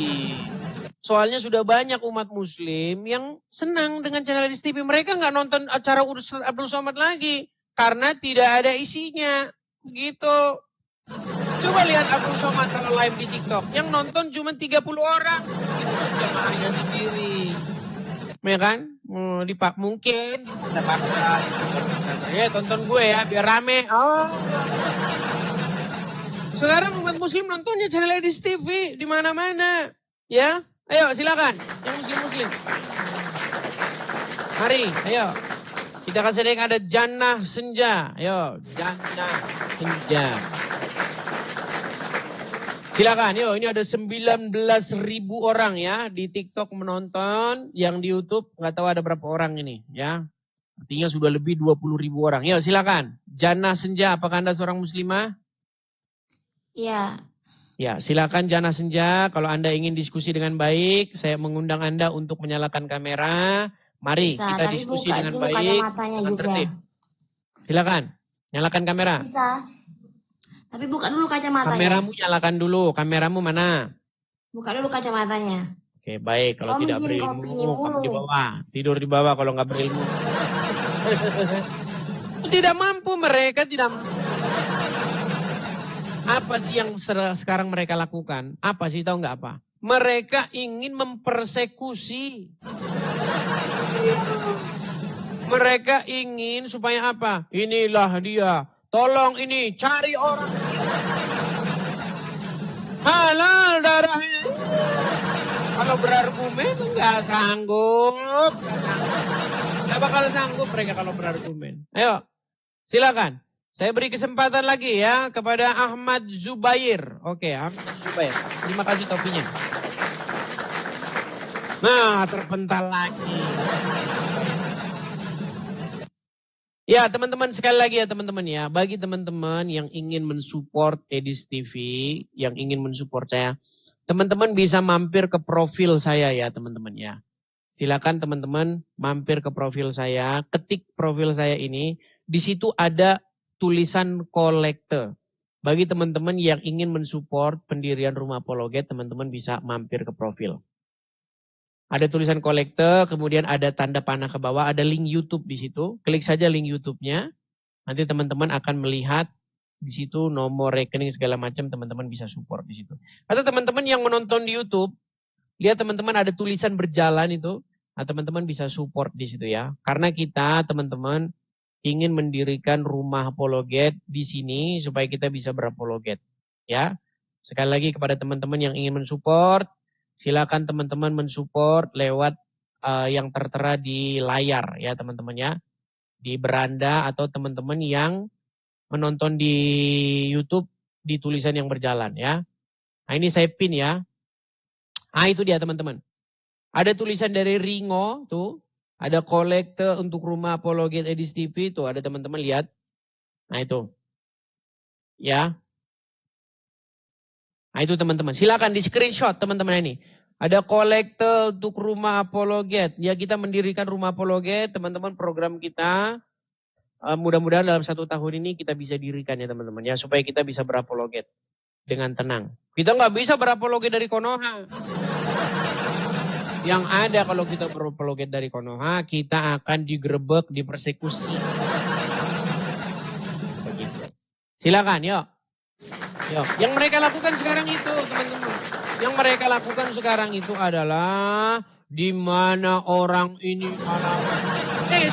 Soalnya sudah banyak umat muslim yang senang dengan channel Edis TV. Mereka nggak nonton acara Ustaz Abdul Somad lagi. Karena tidak ada isinya. Begitu. Coba lihat Abdul Somad kalau live di TikTok. Yang nonton cuma 30 orang. Itu jamaahnya sendiri. Ya kan? Mungkin ada paksa. Ya tonton gue ya biar rame. Sekarang umat muslim nontonnya channel Edis TV di mana-mana. Ya, ayo silakan yang muslim. Mari, ayo. Kita kasih yang ada Jannah Senja. Ayo, Jannah Senja. Silakan, yuk. Ini ada 19.000 orang ya di TikTok menonton, yang di YouTube nggak tahu ada berapa orang ini, ya. Artinya sudah lebih 20.000 orang. Yuk, silakan. Jannah Senja, apakah Anda seorang muslimah? Iya. Ya, silakan Jannah Senja. Kalau Anda ingin diskusi dengan baik, saya mengundang Anda untuk menyalakan kamera. Mari Bisa, kita tapi diskusi buka dengan dulu baik. kacamatanya Dengan juga. tertib. Silakan, nyalakan kamera. Bisa. Tapi buka dulu kacamatanya. Kameramu nyalakan dulu. Kameramu mana? Buka dulu kacamatanya. Oke, baik. Kalau tidak Minum kopi ini berilmu, kamu mulu. di bawah. Tidur di bawah kalau nggak berilmu. Tidak mampu mereka, tidak mampu. Apa sih yang sekarang mereka lakukan? Apa sih, tahu nggak apa? Mereka ingin mempersekusi. Mereka ingin supaya apa? Inilah dia. Tolong ini, cari orang. Halal darahnya. Kalau berargumen nggak sanggup. Nggak bakal sanggup mereka kalau berargumen. Ayo, silakan. Saya beri kesempatan lagi ya kepada Ahmad Zubair. Oke, Ahmad Zubair. Terima kasih topinya. Nah, terpental lagi. Ya teman-teman, sekali lagi ya teman-teman ya. Bagi teman-teman yang ingin mensupport Edis TV, yang ingin mensupport saya, teman-teman bisa mampir ke profil saya ya teman-teman ya. Silakan teman-teman mampir ke profil saya, ketik profil saya ini. Di situ ada tulisan kolekte. Bagi teman-teman yang ingin mensupport pendirian Rumah Apologet, teman-teman bisa mampir ke profil. Ada tulisan kolekte, kemudian ada tanda panah ke bawah, ada link YouTube di situ. Klik saja link YouTube-nya. Nanti teman-teman akan melihat di situ nomor rekening segala macam, teman-teman bisa support di situ. Atau teman-teman yang menonton di YouTube, lihat teman-teman ada tulisan berjalan itu, nah teman-teman bisa support di situ ya. Karena kita teman-teman ingin mendirikan Rumah Apologet di sini supaya kita bisa berapologet ya. Sekali lagi kepada teman-teman yang ingin mensupport, silakan teman-teman mensupport lewat yang tertera di layar ya teman-teman ya. Di beranda atau teman-teman yang menonton di YouTube di tulisan yang berjalan ya. Nah ini saya pin ya. Ah itu dia teman-teman. Ada tulisan dari Ringo tuh. Ada kolekte untuk Rumah Apologet Edis TV tuh. Ada teman-teman lihat. Nah itu. Ya. Nah itu teman-teman. Silakan di screenshot teman-teman ini. Ada kolekte untuk Rumah Apologet. Ya kita mendirikan Rumah Apologet. Teman-teman program kita. Mudah-mudahan dalam 1 tahun ini kita bisa dirikan ya teman-teman. Ya supaya kita bisa berapologet. Dengan tenang. Kita nggak bisa berapologet dari Konoha. Yang ada kalau kita berapologet dari Konoha, kita akan digerebek, dipersekusi. Begitu. Silakan, yuk. Yuk. Yang mereka lakukan sekarang itu, teman-teman. Yang mereka lakukan sekarang itu adalah di mana orang ini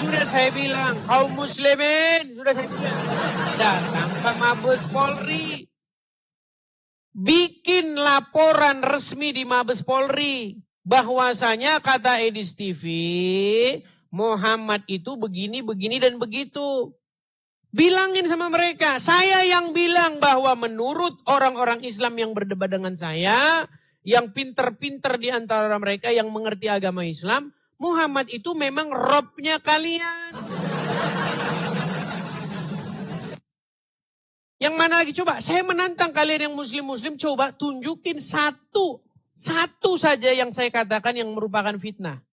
sudah saya bilang, kaum muslimin, sudah saya bilang, datang ke Mabes Polri. Bikin laporan resmi di Mabes Polri. Bahwasanya kata Edis TV, Muhammad itu begini, begini, dan begitu. Bilangin sama mereka, saya yang bilang bahwa menurut orang-orang Islam yang berdebat dengan saya, yang pinter-pinter di antara mereka yang mengerti agama Islam, Muhammad itu memang Robnya kalian. Yang mana lagi? Coba, saya menantang kalian yang muslim-muslim, coba tunjukin satu saja yang saya katakan yang merupakan fitnah.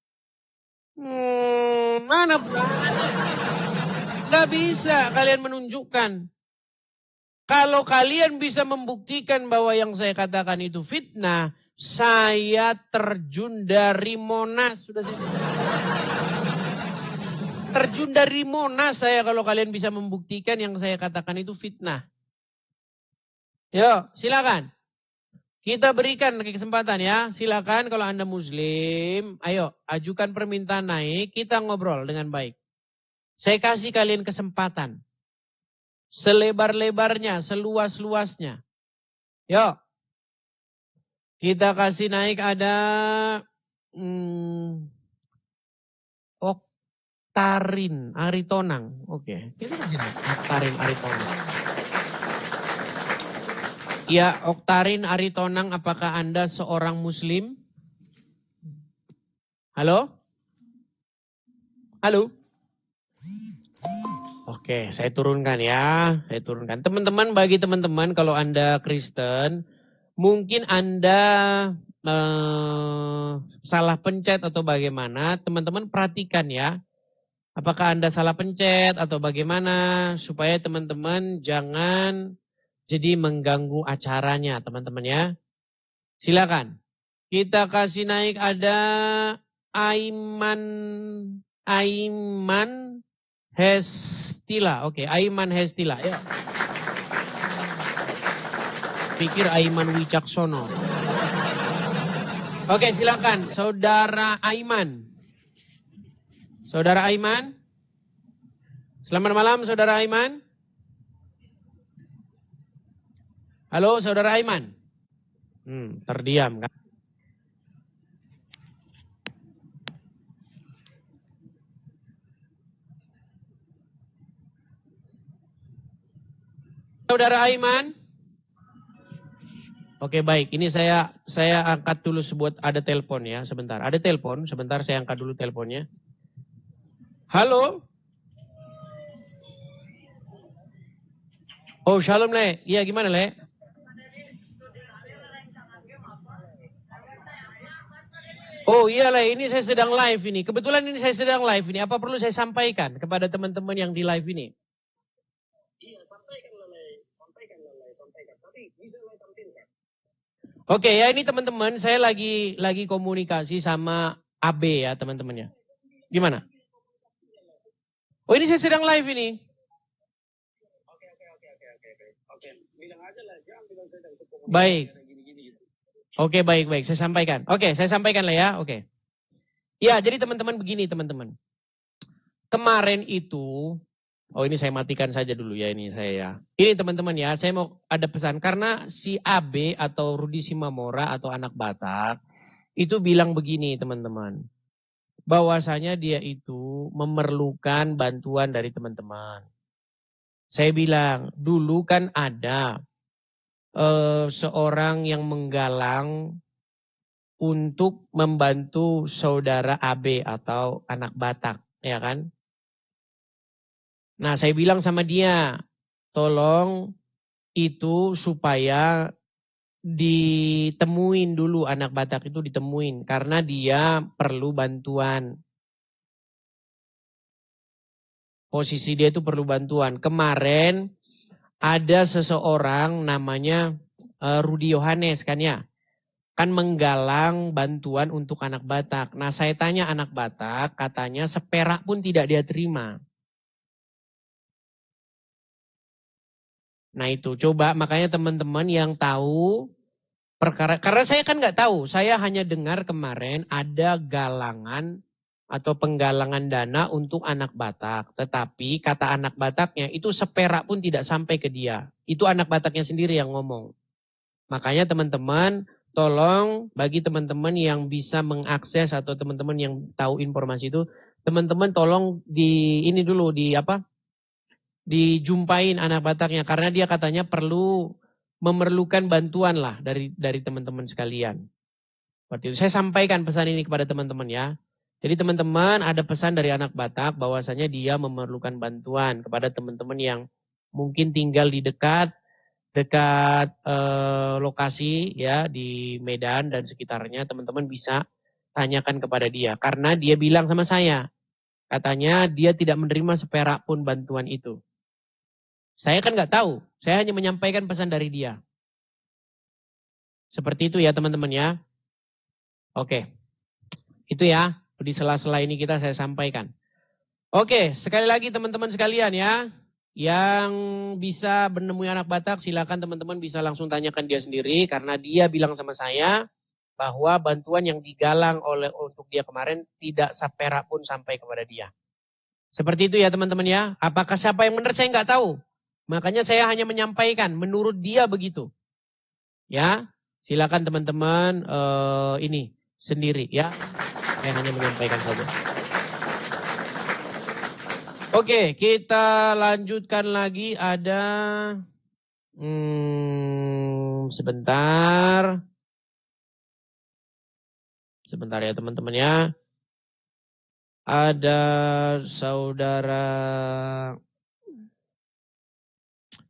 Mana berani? Gak bisa kalian menunjukkan. Kalau kalian bisa membuktikan bahwa yang saya katakan itu fitnah, saya terjun dari Monas. Sudah saya terjun dari Monas saya kalau kalian bisa membuktikan yang saya katakan itu fitnah. Yuk, silakan. Kita berikan kesempatan ya. Silakan kalau Anda muslim, ayo ajukan permintaan naik, kita ngobrol dengan baik. Saya kasih kalian kesempatan. Selebar-lebarnya, seluas-luasnya. Yuk. Kita kasih naik ada Oktarin Aritonang. Oke, kita kasih naik Oktarin Aritonang. Ya, Oktarin Aritonang, apakah Anda seorang muslim? Halo? Halo? Oke, saya turunkan ya. Saya turunkan. Teman-teman, bagi teman-teman kalau Anda Kristen, mungkin Anda salah pencet atau bagaimana, teman-teman perhatikan ya. Apakah Anda salah pencet atau bagaimana, supaya teman-teman jangan jadi mengganggu acaranya, teman-teman ya. Silakan. Kita kasih naik ada Aiman Hestila. Oke, Aiman Hestila. Ya. Pikir Aiman Wicaksono. Oke, silakan. Saudara Aiman. Saudara Aiman. Selamat malam, Saudara Aiman. Halo, Saudara Aiman. Terdiam kan? Saudara Aiman. Oke, baik. Ini saya angkat dulu ada telepon ya, sebentar. Ada telepon, sebentar saya angkat dulu teleponnya. Halo. Oh, shalom, Le. Iya, gimana, Le? Oh iya, Le. Ini saya sedang live ini. Kebetulan ini saya sedang live ini. Apa perlu saya sampaikan kepada teman-teman yang di live ini? Iya, sampaikan, Le. Sampaikan. Tapi bisa Le tampilkan. Oke, ya ini teman-teman. Saya lagi komunikasi sama AB ya, teman-temannya. Gimana? Oh, ini saya sedang live ini. Oke. Bilang aja lah, jangan bilang saya sedang sekomunikasi. Baik. Oke, baik. Saya sampaikan. Oke, saya sampaikan lah ya. Oke. Ya, jadi teman-teman begini, teman-teman. Kemarin itu, oh ini saya matikan saja dulu ya ini saya ya. Ini teman-teman ya, saya mau ada pesan. Karena si AB atau Rudi Simamora atau anak Batak, itu bilang begini teman-teman. Bahwasanya dia itu memerlukan bantuan dari teman-teman. Saya bilang, dulu kan ada seorang yang menggalang untuk membantu saudara AB atau anak Batak, ya kan? Nah, saya bilang sama dia, tolong itu supaya ditemuin dulu anak Batak itu ditemuin karena dia perlu bantuan. Posisi dia itu perlu bantuan. Kemarin ada seseorang namanya Rudi Yohanes kan ya. Kan menggalang bantuan untuk anak Batak. Nah, saya tanya anak Batak, katanya seperak pun tidak dia terima. Nah itu, coba makanya teman-teman yang tahu perkara, karena saya kan nggak tahu, saya hanya dengar kemarin ada galangan atau penggalangan dana untuk anak Batak. Tetapi kata anak Bataknya itu seperak pun tidak sampai ke dia. Itu anak Bataknya sendiri yang ngomong. Makanya teman-teman tolong bagi teman-teman yang bisa mengakses atau teman-teman yang tahu informasi itu, teman-teman tolong di ini dulu dijumpain anak Bataknya karena dia katanya memerlukan bantuan lah dari teman-teman sekalian. Seperti itu. Saya sampaikan pesan ini kepada teman-teman ya. Jadi teman-teman ada pesan dari anak Batak bahwasanya dia memerlukan bantuan kepada teman-teman yang mungkin tinggal di dekat lokasi ya di Medan dan sekitarnya. Teman-teman bisa tanyakan kepada dia karena dia bilang sama saya, katanya dia tidak menerima seperak pun bantuan itu. Saya kan nggak tahu, saya hanya menyampaikan pesan dari dia. Seperti itu ya teman-teman ya. Oke, itu ya, di sela-sela ini saya sampaikan. Oke, sekali lagi teman-teman sekalian ya, yang bisa menemui anak Batak silakan teman-teman bisa langsung tanyakan dia sendiri. Karena dia bilang sama saya bahwa bantuan yang digalang untuk dia kemarin tidak seperak pun sampai kepada dia. Seperti itu ya teman-teman ya. Apakah siapa yang benar saya nggak tahu. Makanya saya hanya menyampaikan menurut dia begitu. Ya, silakan teman-teman ini sendiri ya. Saya hanya menyampaikan saja. Oke, kita lanjutkan lagi ada sebentar. Sebentar ya teman-teman ya. Ada saudara.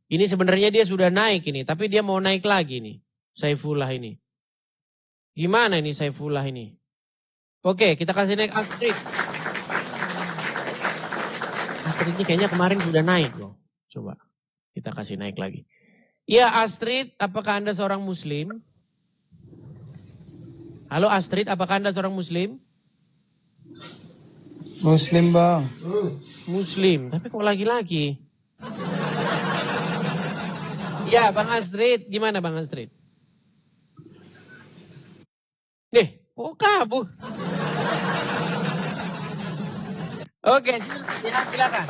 Ini sebenarnya dia sudah naik ini, tapi dia mau naik lagi nih. Saifullah ini. Gimana ini Saifullah ini? Oke, kita kasih naik Astrid. Astrid ini kayaknya kemarin sudah naik loh. Coba kita kasih naik lagi. Iya Astrid, apakah Anda seorang Muslim? Halo Astrid, apakah Anda seorang Muslim? Muslim bang. Muslim, tapi kok lagi-lagi? Ya Bang Astrid, gimana Bang Astrid? Oh kabur. Oke, silakan.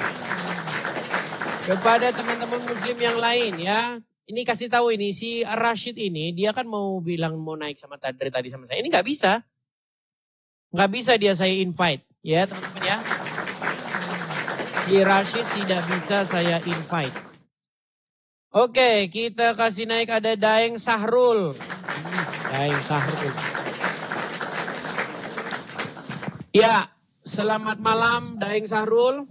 Kepada teman-teman Muslim yang lain ya. Ini kasih tahu ini, si Rashid ini, dia kan mau bilang mau naik sama tadi sama saya. Ini nggak bisa. Nggak bisa dia saya invite. Ya teman-teman ya. Si Rashid tidak bisa saya invite. Oke, kita kasih naik ada Daeng Sahrul. Daeng Sahrul. Ya, selamat malam Daeng Sahrul.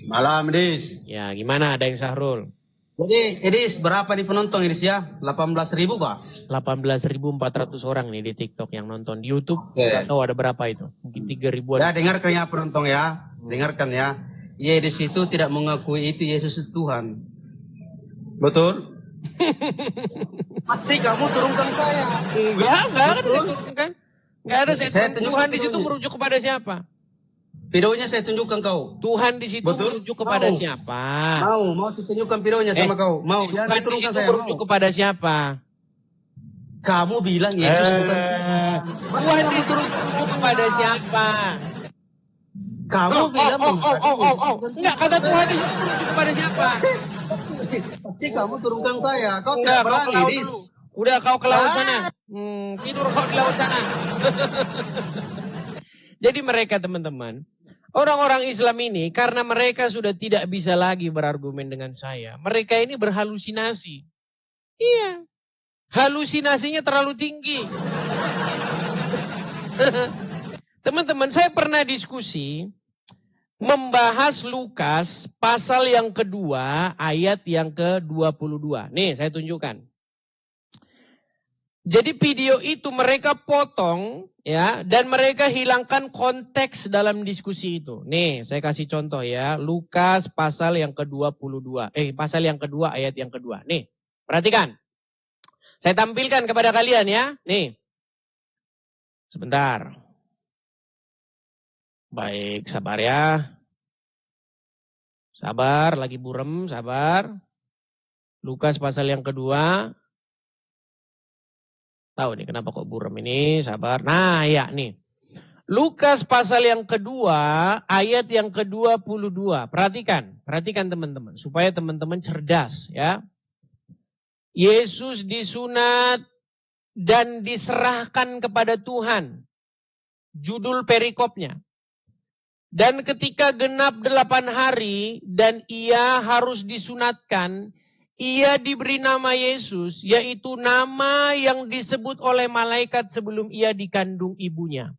Malam, Edis. Ya, gimana ada yang Sahrul? Jadi, Edis, berapa nih penonton, Edis ya? 18.000, Pak? 18.400 orang nih di TikTok yang nonton. Di YouTube, Oke. nggak tahu ada berapa itu. Mungkin 3.000-an. Ya, dengarkan ya penonton ya. Dengarkan ya. Edis itu tidak mengakui itu Yesus itu Tuhan. Betul? Pasti kamu turunkan saya. Enggak ada Betul? diturunkan. Enggak ada Saya tunjukkan Tuhan di situ videonya. merujuk kepada siapa? Videonya saya tunjukkan kau. Tuhan di situ Betul? merujuk kepada Mau. siapa? Mau saya tunjukkan videonya sama kau. Mau, ya Tuhan di diturunkan situ saya. merujuk Mau. kepada siapa? Kamu bilang Yesus bukan Tuhan di situ merujuk kepada siapa? Kamu bilang mengatakan Yesus bukan Enggak, kata Tuhan di situ merujuk kepada siapa? Pasti kamu turunkan saya. Kau Enggak, tidak kau berani, ke laut Dis. dulu. Udah kau ke laut Ah. sana. Tidur kau di laut sana. Jadi mereka teman-teman, orang-orang Islam ini karena mereka sudah tidak bisa lagi berargumen dengan saya. Mereka ini berhalusinasi. Iya. Halusinasinya terlalu tinggi. Teman-teman, saya pernah diskusi membahas Lukas pasal yang kedua ayat yang ke-22. Nih, saya tunjukkan. Jadi video itu mereka potong ya dan mereka hilangkan konteks dalam diskusi itu. Nih, saya kasih contoh ya. Lukas pasal yang ke-22. Pasal yang kedua ayat yang kedua. Nih, perhatikan. Saya tampilkan kepada kalian ya. Nih. Sebentar. Baik, sabar ya. Sabar, lagi burem, sabar. Lukas pasal yang kedua. Tahu nih kenapa kok burem ini, sabar. Nah ya nih. Lukas pasal yang kedua, ayat yang ke-22. Perhatikan teman-teman. Supaya teman-teman cerdas ya. Yesus disunat dan diserahkan kepada Tuhan. Judul perikopnya. Dan ketika genap 8 hari dan ia harus disunatkan, ia diberi nama Yesus, yaitu nama yang disebut oleh malaikat sebelum ia dikandung ibunya.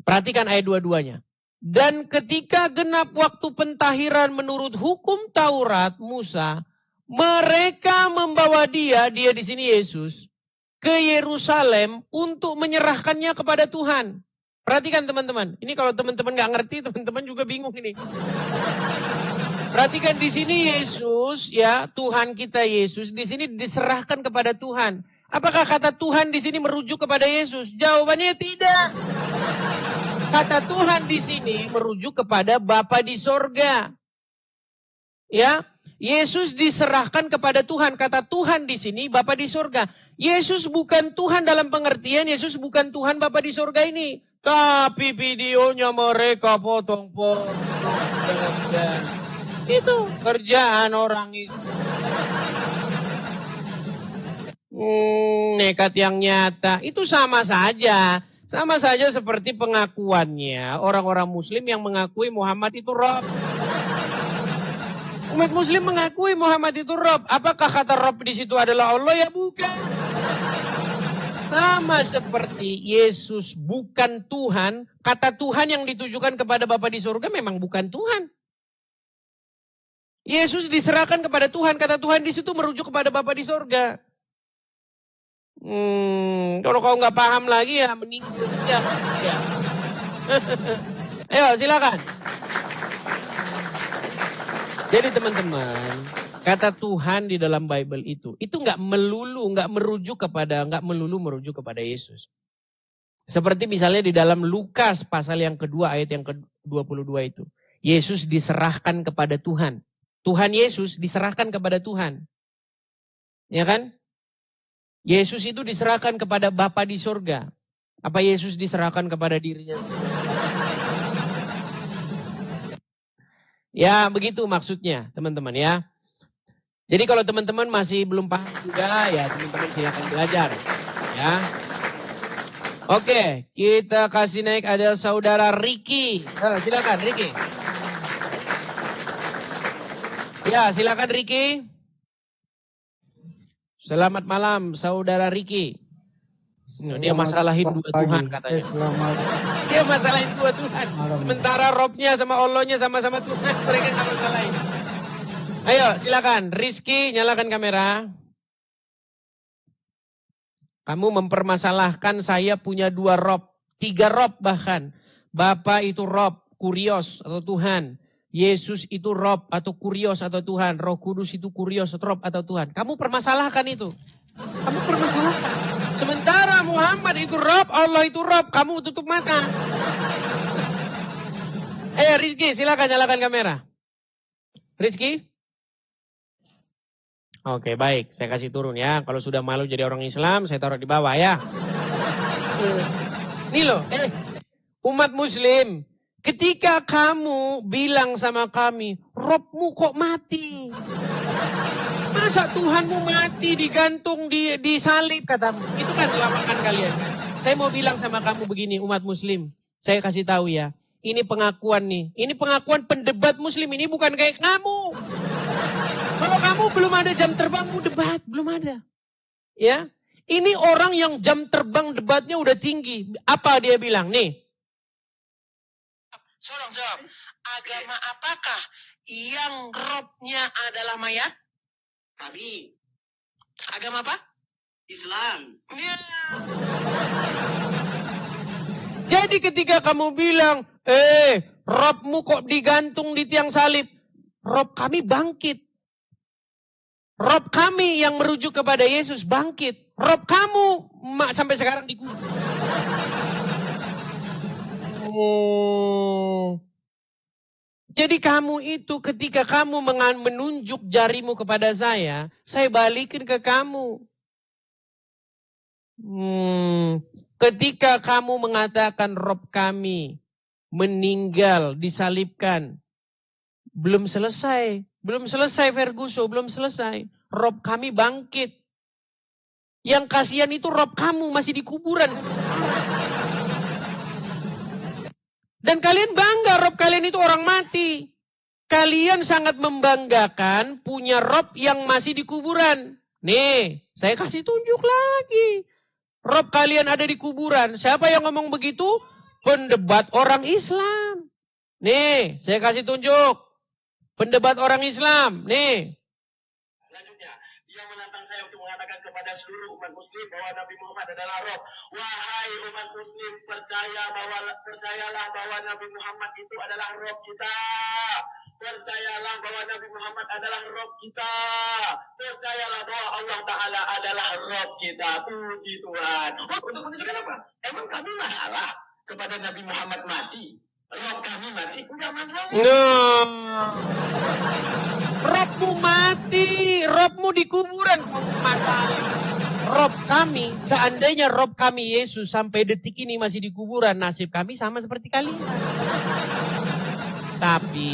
Perhatikan ayat 22-nya. Dan ketika genap waktu pentahiran menurut hukum Taurat Musa, mereka membawa dia di sini Yesus, ke Yerusalem untuk menyerahkannya kepada Tuhan. Perhatikan teman-teman, ini kalau teman-teman nggak ngerti, teman-teman juga bingung ini. Perhatikan di sini Yesus, ya Tuhan kita Yesus di sini diserahkan kepada Tuhan. Apakah kata Tuhan di sini merujuk kepada Yesus? Jawabannya tidak. Kata Tuhan di sini merujuk kepada Bapa di sorga. Ya, Yesus diserahkan kepada Tuhan. Kata Tuhan di sini Bapa di sorga. Yesus bukan Tuhan dalam pengertian Yesus bukan Tuhan Bapa di sorga ini. Tapi videonya mereka potong-potong. Itu kerjaan orang itu. Nekat yang nyata. Itu sama saja. Sama saja seperti pengakuannya orang-orang muslim yang mengakui Muhammad itu Rob. Umat muslim mengakui Muhammad itu Rob. Apakah kata Rob di situ adalah Allah? Ya bukan. Sama seperti Yesus bukan Tuhan. Kata Tuhan yang ditujukan kepada Bapa di surga memang bukan Tuhan. Yesus diserahkan kepada Tuhan. Kata Tuhan di situ merujuk kepada Bapa di sorga. Kalau kau nggak paham lagi ya meninggal ya. Ayo silakan. Jadi teman-teman, kata Tuhan di dalam Bible itu nggak merujuk kepada Yesus. Seperti misalnya di dalam Lukas pasal yang kedua ayat yang ke-22 itu. Yesus diserahkan kepada Tuhan. Tuhan Yesus diserahkan kepada Tuhan. Ya kan? Yesus itu diserahkan kepada Bapa di sorga. Apa Yesus diserahkan kepada dirinya? Ya begitu maksudnya teman-teman ya. Jadi kalau teman-teman masih belum paham juga ya teman-teman silakan belajar. Ya. Oke, kita kasih naik ada saudara Ricky. Silakan Ricky. Ya, silakan Ricky. Selamat malam, saudara Ricky. Dia masalahin dua Tuhan katanya. Dia masalahin dua Tuhan. Sementara Robnya sama Allahnya sama-sama Tuhan. Mereka nggak masalahin. Ayo silakan. Rizky nyalakan kamera. Kamu mempermasalahkan saya punya 2 Rob. 3 Rob bahkan. Bapa itu Rob, Kurios atau Tuhan. Yesus itu Rob atau Kurios atau Tuhan. Roh Kudus itu Kurios atau Rob atau Tuhan. Kamu permasalahkan itu. Kamu permasalahkan. Sementara Muhammad itu Rob, Allah itu Rob. Kamu tutup mata. Rizky silakan nyalakan kamera. Rizky. Oke baik, saya kasih turun ya. Kalau sudah malu jadi orang Islam, saya taruh di bawah ya. Nih loh, umat muslim. Ketika kamu bilang sama kami, Robmu kok mati? Masa Tuhanmu mati digantung di salib katamu? Itu kan lamakan kalian. Saya mau bilang sama kamu begini umat muslim. Saya kasih tahu ya. Ini pengakuan nih. Ini pengakuan pendebat muslim. Ini bukan kayak kamu. Kalau kamu belum ada jam terbangmu debat. Belum ada. Ya. Ini orang yang jam terbang debatnya udah tinggi. Apa dia bilang? Nih. Sorong. Agama apakah yang robnya adalah mayat? Kami. Agama apa? Islam. Ya. Jadi ketika kamu bilang, Robmu kok digantung di tiang salib? Rob kami bangkit. Rob kami yang merujuk kepada Yesus bangkit. Rob kamu sampai sekarang dikubur. Jadi kamu itu ketika kamu menunjuk jarimu kepada saya balikin ke kamu. Ketika kamu mengatakan Rob kami meninggal, disalibkan, belum selesai Ferguson, belum selesai. Rob kami bangkit. Yang kasihan itu Rob kamu masih di kuburan. Dan kalian bangga Rob kalian itu orang mati. Kalian sangat membanggakan punya Rob yang masih di kuburan. Nih, saya kasih tunjuk lagi. Rob kalian ada di kuburan. Siapa yang ngomong begitu? Pendebat orang Islam. Nih, saya kasih tunjuk. Pendebat orang Islam. Nih. Selanjutnya, dia menantang saya untuk mengatakan kepada seluruh umat muslim bahwa Nabi Muhammad adalah Rob. Wahai umat muslim, percayalah bahwa Nabi Muhammad itu adalah Rob kita. Percayalah bahwa Nabi Muhammad adalah Rob kita. Percayalah bahwa Allah Ta'ala adalah Rob kita. Puji Tuhan. Untuk menunjukkan apa? Emang kami masalah kepada Nabi Muhammad mati? Rob kami mati? Enggak masalah. Robmu mati. Robmu di kuburan. Masalah. Rob kami, seandainya Rob kami Yesus sampai detik ini masih di kuburan, nasib kami sama seperti kalian. Tapi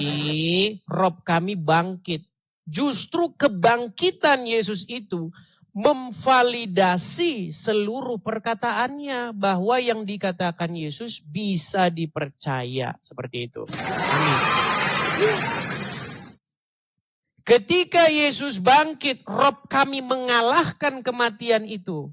Rob kami bangkit. Justru kebangkitan Yesus itu memvalidasi seluruh perkataannya bahwa yang dikatakan Yesus bisa dipercaya. Seperti itu. Amin. Ketika Yesus bangkit, Rob kami mengalahkan kematian itu.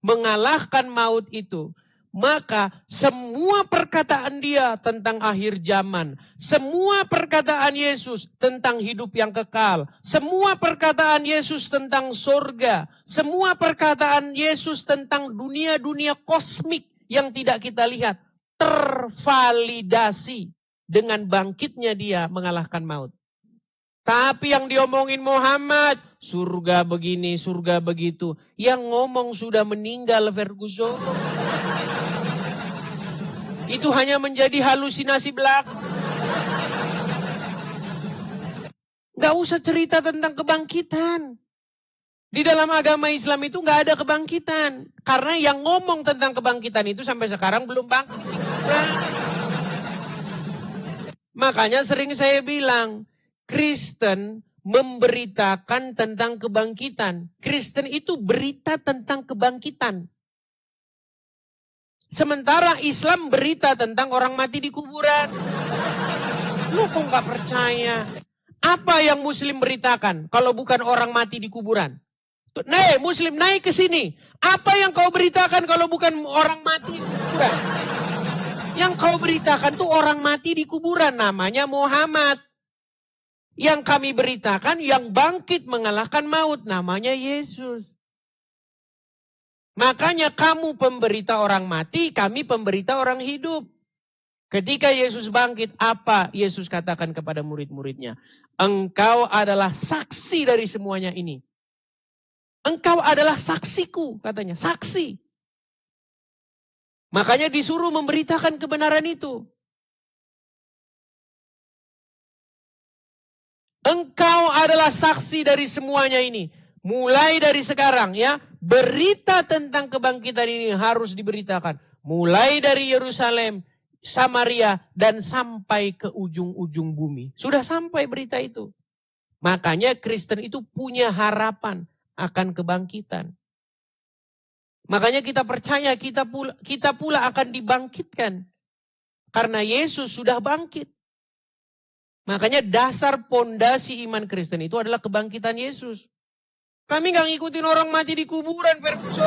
Mengalahkan maut itu. Maka semua perkataan dia tentang akhir zaman, semua perkataan Yesus tentang hidup yang kekal, semua perkataan Yesus tentang surga, semua perkataan Yesus tentang dunia-dunia kosmik yang tidak kita lihat, tervalidasi dengan bangkitnya dia mengalahkan maut. Tapi yang diomongin Muhammad, surga begini, surga begitu. Yang ngomong sudah meninggal Ferguson. Itu hanya menjadi halusinasi belaka. Gak usah cerita tentang kebangkitan. Di dalam agama Islam itu gak ada kebangkitan. Karena yang ngomong tentang kebangkitan itu sampai sekarang belum bangkit. Makanya sering saya bilang, Kristen memberitakan tentang kebangkitan. Kristen itu berita tentang kebangkitan. Sementara Islam berita tentang orang mati di kuburan. Lu kok gak percaya? Apa yang Muslim beritakan kalau bukan orang mati di kuburan? Nih, Muslim naik ke sini. Apa yang kau beritakan kalau bukan orang mati di kuburan? Yang kau beritakan tuh orang mati di kuburan, namanya Muhammad. Yang kami beritakan yang bangkit mengalahkan maut, namanya Yesus. Makanya kamu pemberita orang mati, kami pemberita orang hidup. Ketika Yesus bangkit, apa Yesus katakan kepada murid-muridnya? Engkau adalah saksi dari semuanya ini. Engkau adalah saksiku, katanya, saksi. Makanya disuruh memberitakan kebenaran itu. Engkau adalah saksi dari semuanya ini. Mulai dari sekarang ya, berita tentang kebangkitan ini harus diberitakan. Mulai dari Yerusalem, Samaria, dan sampai ke ujung-ujung bumi. Sudah sampai berita itu. Makanya Kristen itu punya harapan akan kebangkitan. Makanya kita percaya kita pula akan dibangkitkan. Karena Yesus sudah bangkit. Makanya dasar pondasi iman Kristen itu adalah kebangkitan Yesus. Kami gak ngikutin orang mati di kuburan, Ferguson.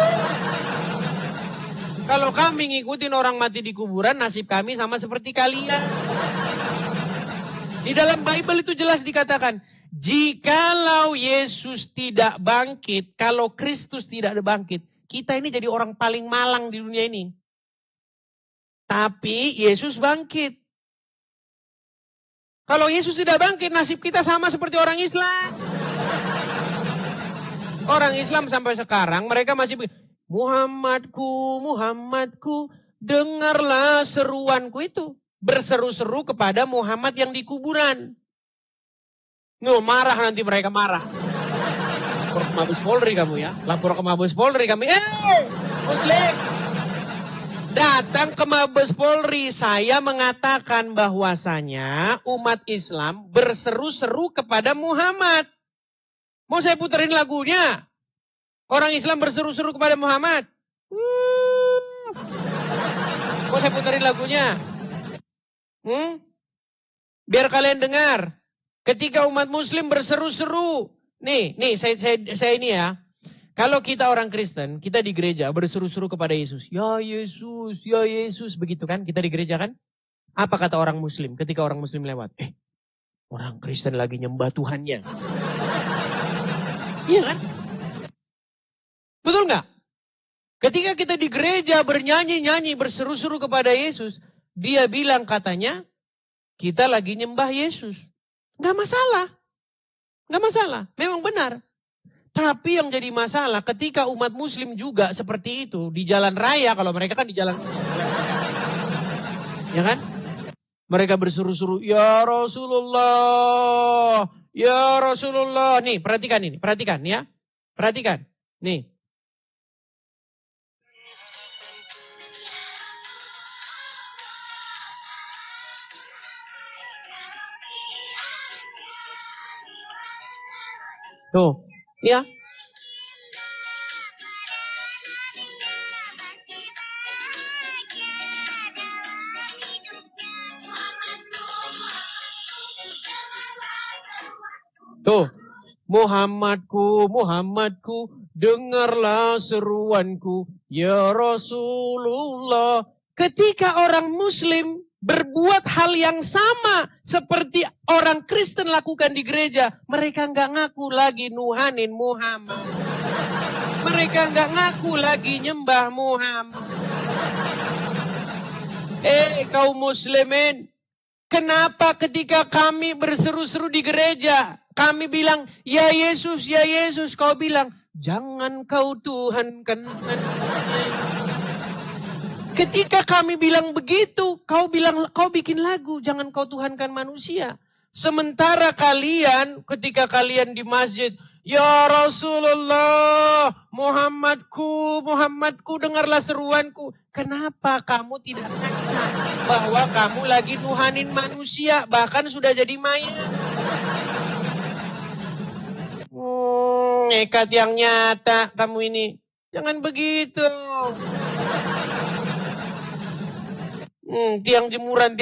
Kalau kami ngikutin orang mati di kuburan, nasib kami sama seperti kalian. Di dalam Bible itu jelas dikatakan, jikalau Yesus tidak bangkit, kalau Kristus tidak bangkit, kita ini jadi orang paling malang di dunia ini. Tapi Yesus bangkit. Kalau Yesus tidak bangkit, nasib kita sama seperti orang Islam. Orang Islam sampai sekarang mereka masih Muhammadku, Muhammadku, dengarlah seruanku itu. Berseru-seru kepada Muhammad yang di kuburan. Nggak marah nanti mereka marah. Lapor ke Mabes Polri kamu ya. Lapor ke Mabes Polri kami. Muslim. Datang ke Mabes Polri, saya mengatakan bahwasanya umat Islam berseru-seru kepada Muhammad. Mau saya puterin lagunya? Orang Islam berseru-seru kepada Muhammad. Mau saya puterin lagunya? Biar kalian dengar. Ketika umat Muslim berseru-seru. Nih saya ini ya. Kalau kita orang Kristen, kita di gereja berseru-seru kepada Yesus. Ya Yesus, ya Yesus. Begitu kan, kita di gereja kan. Apa kata orang Muslim ketika orang Muslim lewat? Orang Kristen lagi nyembah Tuhannya. Iya kan? Betul nggak? Ketika kita di gereja bernyanyi-nyanyi, berseru-seru kepada Yesus. Dia bilang katanya, kita lagi nyembah Yesus. Nggak masalah. Nggak masalah, memang benar. Tapi yang jadi masalah ketika umat Muslim juga seperti itu di jalan raya, kalau mereka kan di jalan ya kan? Mereka berseru-seru, ya Rasulullah, ya Rasulullah. Nih, perhatikan ini, perhatikan ya. Perhatikan. Nih. Tuh, ya. Tuh, Muhammadku, Muhammadku, dengarlah seruanku, ya Rasulullah. Ketika orang Muslim berbuat hal yang sama seperti orang Kristen lakukan di gereja, mereka nggak ngaku lagi nuhanin Muhammad. Mereka nggak ngaku lagi nyembah Muhammad. Kaum muslimin, kenapa ketika kami berseru-seru di gereja, kami bilang, ya Yesus, kau bilang, jangan kau Tuhankan. Ketika kami bilang begitu, kau bilang, kau bikin lagu, jangan kau Tuhankan manusia. Sementara kalian, ketika kalian di masjid, ya Rasulullah, Muhammadku, Muhammadku, dengarlah seruanku. Kenapa kamu tidak ngaca bahwa kamu lagi nuhanin manusia, bahkan sudah jadi mayat? Nekat yang nyata kamu ini. Jangan begitu. Tiang jemuran.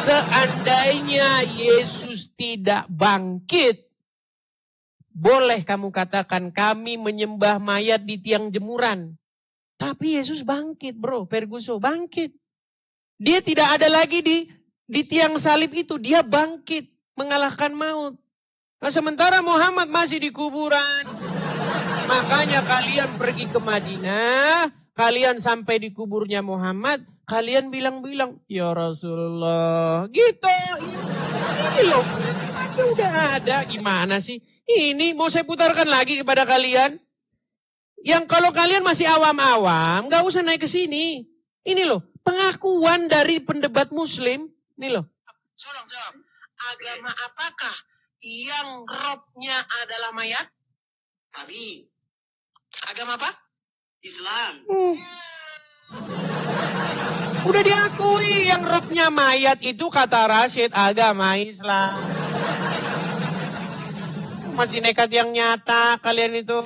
Seandainya Yesus tidak bangkit, boleh kamu katakan kami menyembah mayat di tiang jemuran. Tapi Yesus bangkit, bro. Ferguson bangkit. Dia tidak ada lagi di tiang salib itu. Dia bangkit mengalahkan maut. Nah sementara Muhammad masih di kuburan. Makanya kalian pergi ke Madinah. Kalian sampai di kuburnya Muhammad. Kalian bilang-bilang, ya Rasulullah. Gitu. Ini loh. Mati udah ada. Gimana sih? Ini mau saya putarkan lagi kepada kalian. Yang kalau kalian masih awam-awam. Gak usah naik ke sini. Ini loh. Pengakuan dari pendebat muslim. Ini loh. Jawab. Agama apakah yang robnya adalah mayat? Tapi agama apa? Islam. Udah diakui yang robnya mayat itu kata Rashid agama Islam. Masih nekat yang nyata kalian itu.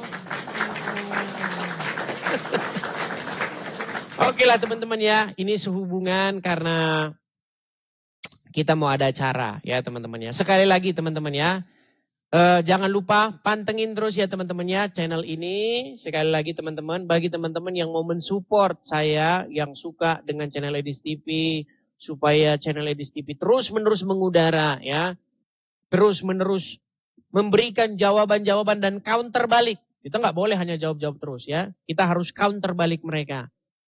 Oke lah teman-teman ya. Ini sehubungan karena kita mau ada acara ya teman-teman ya. Sekali lagi teman-teman ya. Jangan lupa pantengin terus ya teman-teman ya channel ini. Sekali lagi teman-teman. Bagi teman-teman yang mau mensupport saya. Yang suka dengan channel Edis TV. Supaya channel Edis TV terus-menerus mengudara ya. Terus-menerus memberikan jawaban-jawaban dan counter balik. Kita nggak boleh hanya jawab-jawab terus ya. Kita harus counter balik mereka.